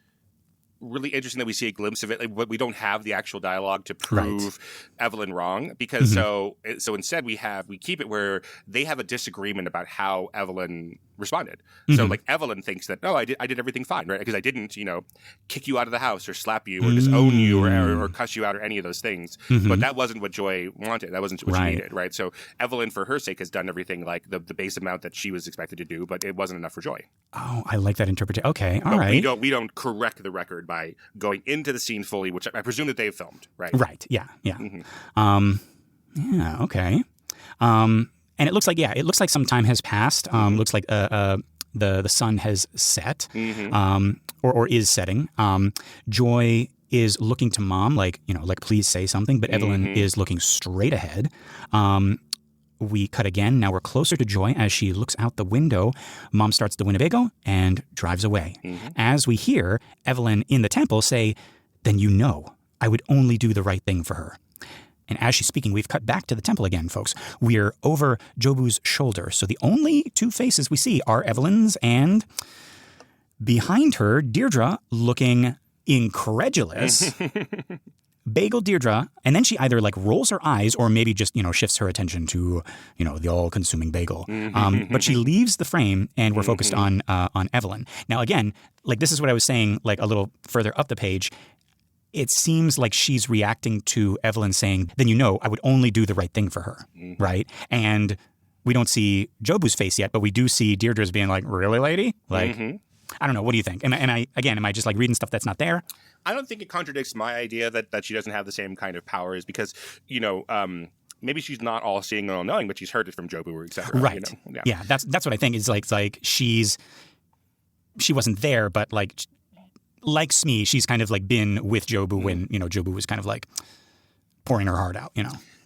really interesting that we see a glimpse of it, but we don't have the actual dialogue to prove Evelyn wrong, because so instead we keep it where they have a disagreement about how Evelyn responded. So like Evelyn thinks that, I did everything fine, right? Because I didn't, kick you out of the house or slap you or disown you or cuss you out or any of those things. But that wasn't what Joy wanted. That wasn't what she needed, right? So Evelyn, for her sake, has done everything like the base amount that she was expected to do, but it wasn't enough for Joy. Oh, I like that interpretation. Okay, all right. We don't correct the record by going into the scene fully, which I presume that they've filmed, right? Right. Yeah. Okay. And it looks like some time has passed. Looks like the sun has set, or is setting. Joy is looking to Mom, like please say something, but Evelyn is looking straight ahead. We cut again. Now we're closer to Joy as she looks out the window. Mom starts the Winnebago and drives away. As we hear Evelyn in the temple say, "Then I would only do the right thing for her." And as she's speaking, we've cut back to the temple again, folks. We're over Jobu's shoulder. So the only 2 faces we see are Evelyn's, and behind her, Deirdre looking incredulous. Bagel Deirdre, and then she either like rolls her eyes or maybe just, shifts her attention to, the all-consuming bagel. But she leaves the frame and we're focused on Evelyn. Now, again, like this is what I was saying, like a little further up the page. It seems like she's reacting to Evelyn saying, "Then I would only do the right thing for her," right? And we don't see Jobu's face yet, but we do see Deirdre's being like, "Really, lady?" Like, I don't know. What do you think? Am I just like reading stuff that's not there? I don't think it contradicts my idea that she doesn't have the same kind of powers because, maybe she's not all seeing and all knowing, but she's heard it from Jobu, etc. Right. Yeah. That's what I think. It's like she wasn't there, but like Smee, she's kind of like been with Jobu when, Jobu was kind of like pouring her heart out,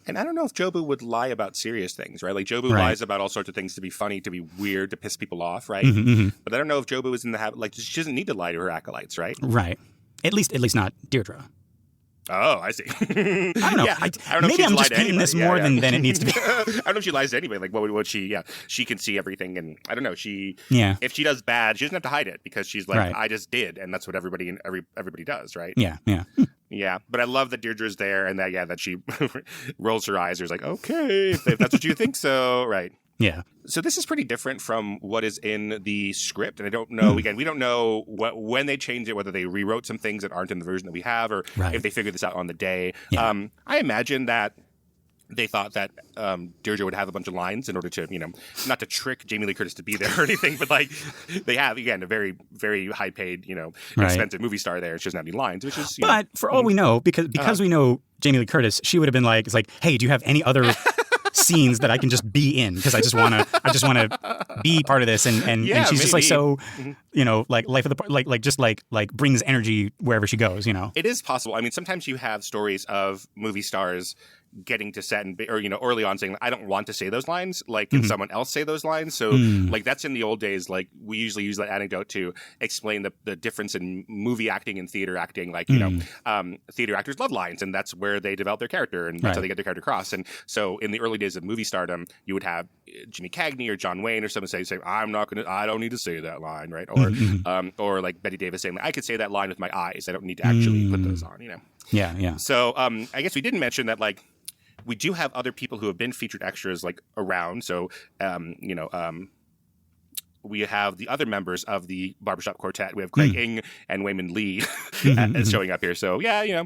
And I don't know if Jobu would lie about serious things, right? Like Jobu lies about all sorts of things to be funny, to be weird, to piss people off, right? But I don't know if Jobu is in the habit, like she doesn't need to lie to her acolytes, right? Right. At least not Deirdre. Oh, I see. I don't know. Yeah, I don't know maybe I'm just painting this more than it needs to be. I don't know if she lies to anybody. Like, what would she? Yeah, she can see everything, and I don't know. If she does bad, she doesn't have to hide it because she's like, I just did, and that's what everybody does, right? Yeah. But I love that Deirdre's there, and that she rolls her eyes. There's like, okay, if that's what you think, so right. Yeah. So this is pretty different from what is in the script. And I don't know, again, we don't know when they changed it, whether they rewrote some things that aren't in the version that we have or if they figured this out on the day. Yeah. I imagine that they thought that Deirdre would have a bunch of lines in order to, not to trick Jamie Lee Curtis to be there or anything, but like they have, again, a very, very high paid, expensive movie star there. She doesn't have any lines, which is, but for all we know, because we know Jamie Lee Curtis, she would have been like, it's like, hey, do you have any other scenes that I can just be in? Because I just want to be part of this. And she's maybe. just like, so, like life of the, like brings energy wherever she goes, It is possible. I mean, sometimes you have stories of movie stars getting to set or early on saying, I don't want to say those lines, like can someone else say those lines? So like that's in the old days, like we usually use that anecdote to explain the difference in movie acting and theater acting. Like theater actors love lines, and that's where they develop their character, and that's how they get their character across. And so in the early days of movie stardom, you would have Jimmy Cagney or John Wayne or someone say I don't need to say that line, right? Or like Betty Davis saying, I could say that line with my eyes, I don't need to actually put those on, Yeah. So I guess we didn't mention that, like, we do have other people who have been featured extras like around. So, we have the other members of the Barbershop Quartet. We have Craig Ing and Wayman Lee showing up here. So yeah,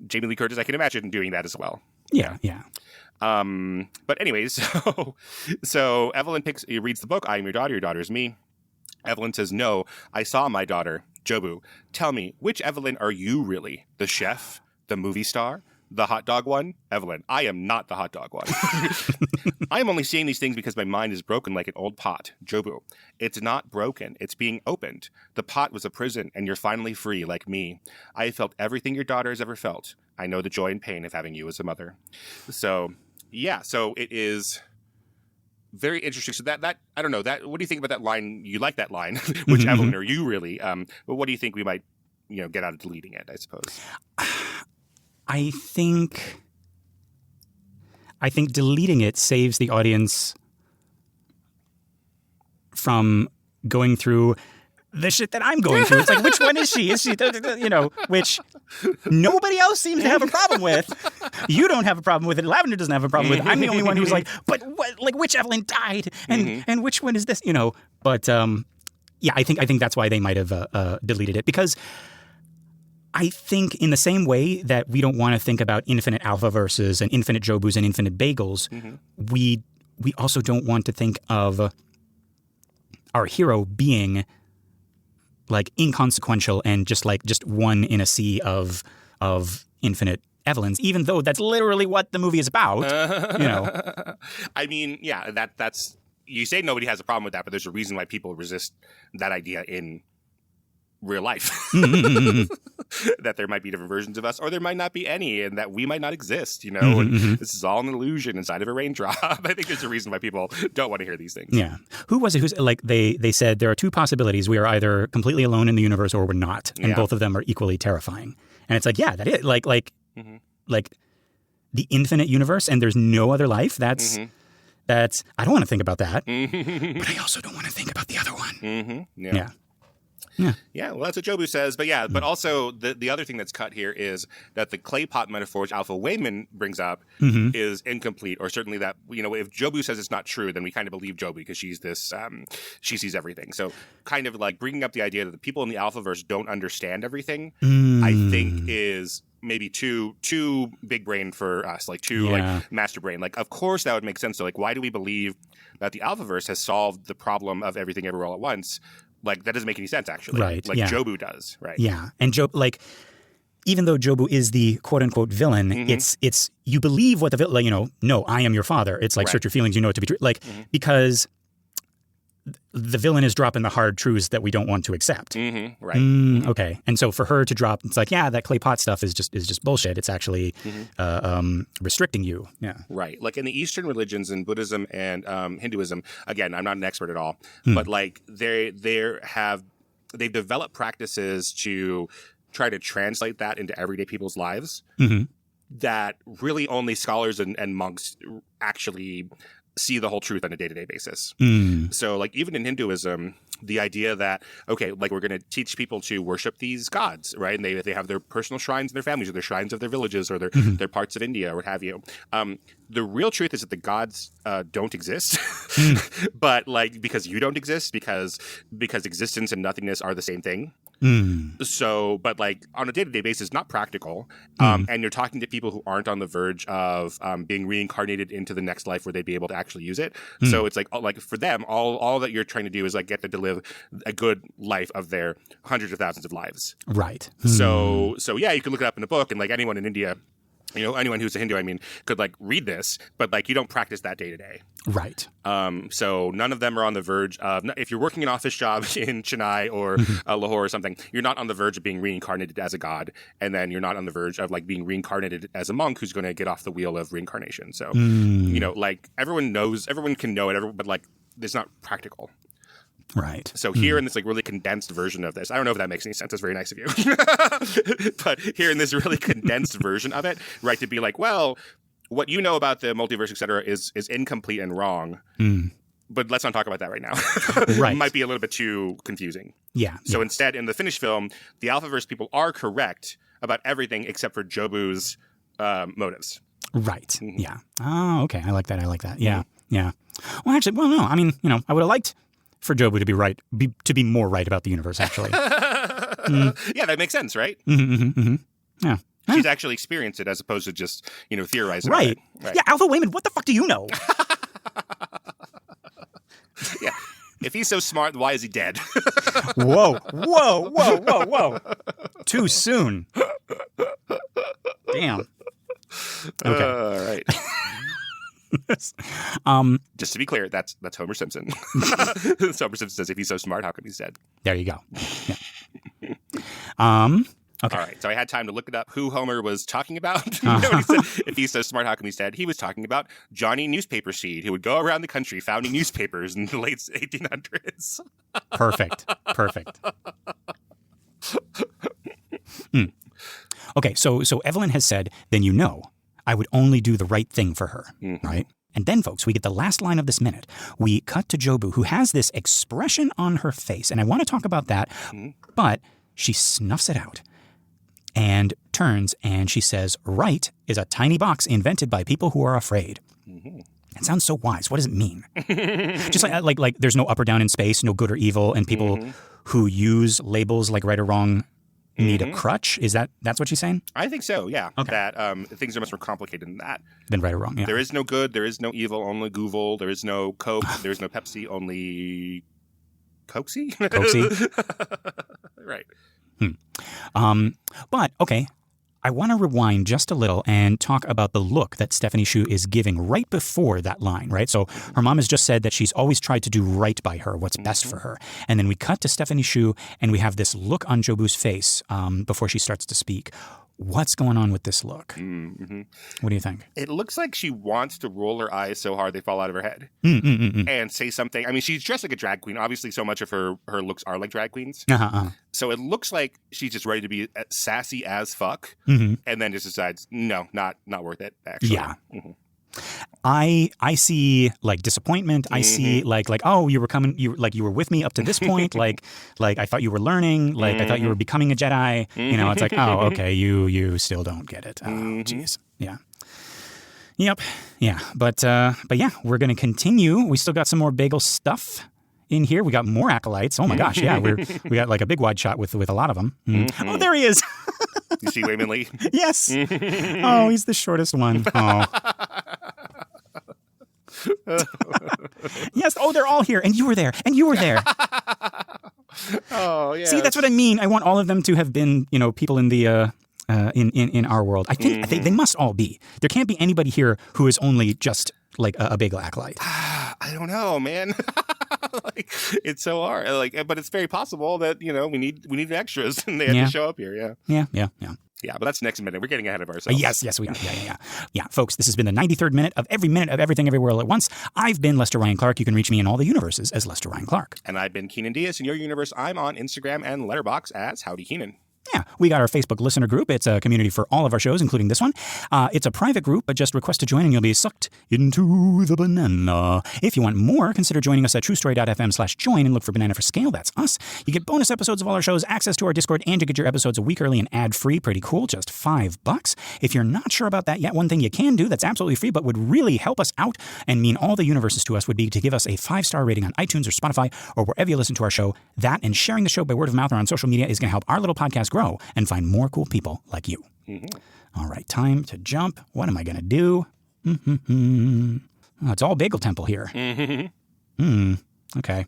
Jamie Lee Curtis, I can imagine doing that as well. Yeah. But anyways, so Evelyn reads the book. I am your daughter is me. Evelyn says, no, I saw my daughter, Jobu. Tell me, which Evelyn are you really? The chef? The movie star? The hot dog one? Evelyn, I am not the hot dog one. I am only seeing these things because my mind is broken like an old pot. Jobu, it's not broken. It's being opened. The pot was a prison, and you're finally free like me. I have felt everything your daughter has ever felt. I know the joy and pain of having you as a mother. So, yeah. So it is very interesting. So that I don't know. What do you think about that line? You like that line? Which Evelyn are you really? But what do you think we might, get out of deleting it, I suppose? I think deleting it saves the audience from going through the shit that I'm going through. It's like, which one is she? Is she, which nobody else seems to have a problem with. You don't have a problem with it. Lavender doesn't have a problem with it. I'm the only one who's like, but what, like, which Evelyn died? And which one is this? But yeah, I think that's why they might have deleted it, because I think in the same way that we don't want to think about infinite alpha verses and infinite Jobus and infinite bagels, we also don't want to think of our hero being like inconsequential and just one in a sea of infinite Evelyns, even though that's literally what the movie is about. I mean, yeah, that's you say nobody has a problem with that, but there's a reason why people resist that idea in real life. That there might be different versions of us, or there might not be any, and that we might not exist, and this is all an illusion inside of a raindrop. I think there's a reason why people don't want to hear these things. Yeah. Who was it who's like they said there are two possibilities. We are either completely alone in the universe or we're not. And both of them are equally terrifying. And it's like, yeah, that is like the infinite universe and there's no other life. That's I don't want to think about that. But I also don't want to think about the other one. Yeah, well, that's what Jobu says. But yeah, but also the other thing that's cut here is that the clay pot metaphor, which Alpha Wayman brings up, is incomplete, or certainly that, if Jobu says it's not true, then we kind of believe Jobu because she's this, she sees everything. So kind of like bringing up the idea that the people in the Alphaverse don't understand everything, I think is maybe too big brain for us, like like master brain. Like, of course that would make sense. So like, why do we believe that the Alphaverse has solved the problem of everything everywhere all at once? Like, that doesn't make any sense, actually. Right. Like, Jobu does, right? Yeah. And even though Jobu is the quote-unquote villain, it's you believe what the villain, no, I am your father. It's like, search your feelings, you know it to be true. Like, because the villain is dropping the hard truths that we don't want to accept. Right. Okay. And so for her to drop, it's like, yeah, that clay pot stuff is just bullshit. It's actually restricting you. Yeah. Right. Like in the Eastern religions, in Buddhism and Hinduism, again, I'm not an expert at all, but like they've developed practices to try to translate that into everyday people's lives that really only scholars and monks actually see the whole truth on a day-to-day basis. So like even in Hinduism, the idea that, okay, like we're going to teach people to worship these gods, right? And they have their personal shrines in their families, or their shrines of their villages, or their parts of India, or what have you. The real truth is that the gods don't exist, but like because you don't exist, because existence and nothingness are the same thing. So, but like on a day-to-day basis, not practical. And you're talking to people who aren't on the verge of being reincarnated into the next life where they'd be able to actually use it. So it's like for them, all that you're trying to do is like get them to live a good life of their hundreds of thousands of lives. Right. So yeah, you can look it up in a book, and like anyone in India, anyone who's a Hindu, could like read this, but like you don't practice that day to day. Right. So none of them are on the verge of, if you're working an office job in Chennai or Lahore or something, you're not on the verge of being reincarnated as a god. And then you're not on the verge of like being reincarnated as a monk who's going to get off the wheel of reincarnation. So, like everyone can know it, but like it's not practical. Right. So here in this like really condensed version of this, I don't know if that makes any sense. It's very nice of you. But here in this really condensed version of it, right, to be like, well, what you know about the multiverse, et cetera, is incomplete and wrong. But let's not talk about that right now. Right. It might be a little bit too confusing. Yeah. So instead, in the finished film, the Alphaverse people are correct about everything except for Jobu's motives. Right. Yeah. Oh, okay. I like that. Yeah. Yeah. Well, actually, no. I mean, I would have liked for Jobu to be right, to be more right about the universe, actually. Yeah, that makes sense, right? Yeah. She's actually experienced it as opposed to just, theorizing right. about it. Right. Yeah, Alpha Wayman, what the fuck do you know? Yeah. If he's so smart, why is he dead? Whoa. Too soon. Damn. Okay. All right. Just to be clear, that's Homer Simpson. Homer Simpson says, "If he's so smart, how come he's dead?" There you go. Yeah. Okay. All right. So I had time to look it up. Who Homer was talking about? When he said, "If he's so smart, how come he's dead?" He was talking about Johnny Newspaper Seed, who would go around the country founding newspapers in the late 1800s. Perfect. Okay. So Evelyn has said, then I would only do the right thing for her, right? And then, folks, we get the last line of this minute. We cut to Jobu, who has this expression on her face, and I want to talk about that, but she snuffs it out and turns and she says, "Right is a tiny box invented by people who are afraid." It sounds so wise. What does it mean? Just like there's no up or down in space, no good or evil, and people who use labels like right or wrong need a crutch? That's what she's saying? I think so, yeah. Okay. That things are much more complicated than that. Than right or wrong, yeah. There is no good, there is no evil, only Google. There is no Coke, there is no Pepsi, only Cokesy? Right. But, okay, I want to rewind just a little and talk about the look that Stephanie Hsu is giving right before that line, right? So her mom has just said that she's always tried to do right by her, what's best for her. And then we cut to Stephanie Hsu and we have this look on Jobu's face before she starts to speak. What's going on with this look? What do you think? It looks like she wants to roll her eyes so hard they fall out of her head and say something. I mean, she's dressed like a drag queen. Obviously, so much of her looks are like drag queens. So it looks like she's just ready to be sassy as fuck and then just decides, no, not worth it, actually. Yeah. I see like disappointment. I see like oh, you were with me up to this point. like I thought you were learning. Like I thought you were becoming a Jedi. It's like, oh, okay, you still don't get it. Oh, jeez. Yeah. Yep. Yeah. But yeah, we're gonna continue. We still got some more bagel stuff in here. We got more acolytes. Oh my gosh. Yeah. We got like a big wide shot with a lot of them. Oh, there he is. You see Wayman Lee? Yes. Oh, he's the shortest one. Oh. Yes. Oh, they're all here. And you were there. And you were there. Oh, yeah. See, that's what I mean. I want all of them to have been, people in the in our world. I think they must all be. There can't be anybody here who is only just like a bagel acolyte. I don't know, man. It's so hard. But it's very possible that we need extras and they have to show up here. Yeah. Yeah, but that's next minute. We're getting ahead of ourselves. Yes, we are. Yeah, folks, this has been the 93rd minute of everything, everywhere, all at once. I've been Lester Ryan Clark. You can reach me in all the universes as Lester Ryan Clark. And I've been Keenan Diaz. In your universe, I'm on Instagram and Letterboxd as Howdy Keenan. Yeah, we got our Facebook listener group. It's a community for all of our shows, including this one. It's a private group, but just request to join and you'll be sucked into the banana. If you want more, consider joining us at truestory.fm/join and look for Banana for Scale. That's us. You get bonus episodes of all our shows, access to our Discord, and you get your episodes a week early and ad-free. Pretty cool, just $5. If you're not sure about that yet, one thing you can do that's absolutely free but would really help us out and mean all the universes to us would be to give us a 5-star rating on iTunes or Spotify or wherever you listen to our show. That and sharing the show by word of mouth or on social media is going to help our little podcast grow and find more cool people like you. All right, time to jump. What am I going to do? Oh, it's all Bagel Temple here. Okay.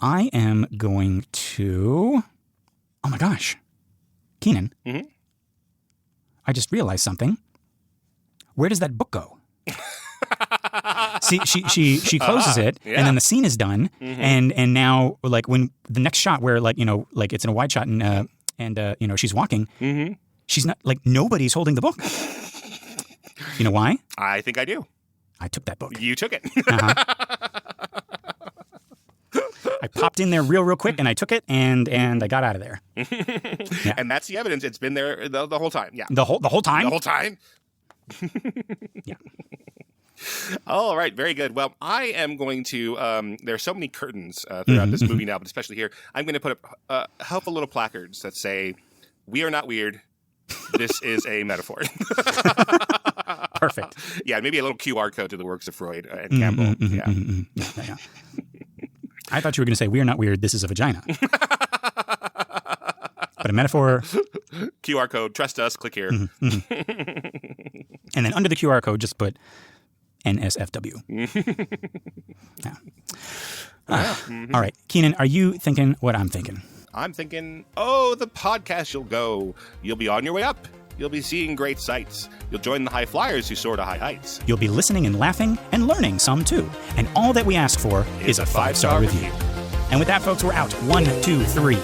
I am going to... Oh my gosh. Keenan. I just realized something. Where does that book go? See, she closes it, and then the scene is done, and now like when the next shot where like it's in a wide shot and she's walking, she's not like nobody's holding the book. You know why? I think I do. I took that book. You took it. I popped in there real quick, and I took it, and I got out of there. Yeah. And that's the evidence. It's been there the whole time. Yeah. The whole time. The whole time. Yeah. All right, very good. Well, I am going to. There are so many curtains throughout this movie now, but especially here, I'm going to put up helpful little placards that say, "We are not weird. This is a metaphor." Perfect. Yeah, maybe a little QR code to the works of Freud and Campbell. Yeah. I thought you were going to say, "We are not weird. This is a vagina." But a metaphor. QR code. Trust us. Click here. And then under the QR code, just put NSFW. Yeah. All right. Keenan, are you thinking what I'm thinking? I'm thinking, the podcast you'll go. You'll be on your way up. You'll be seeing great sights. You'll join the high flyers who soar to high heights. You'll be listening and laughing and learning some too. And all that we ask for is a 5-star review. And with that, folks, we're out. 1, 2, 3.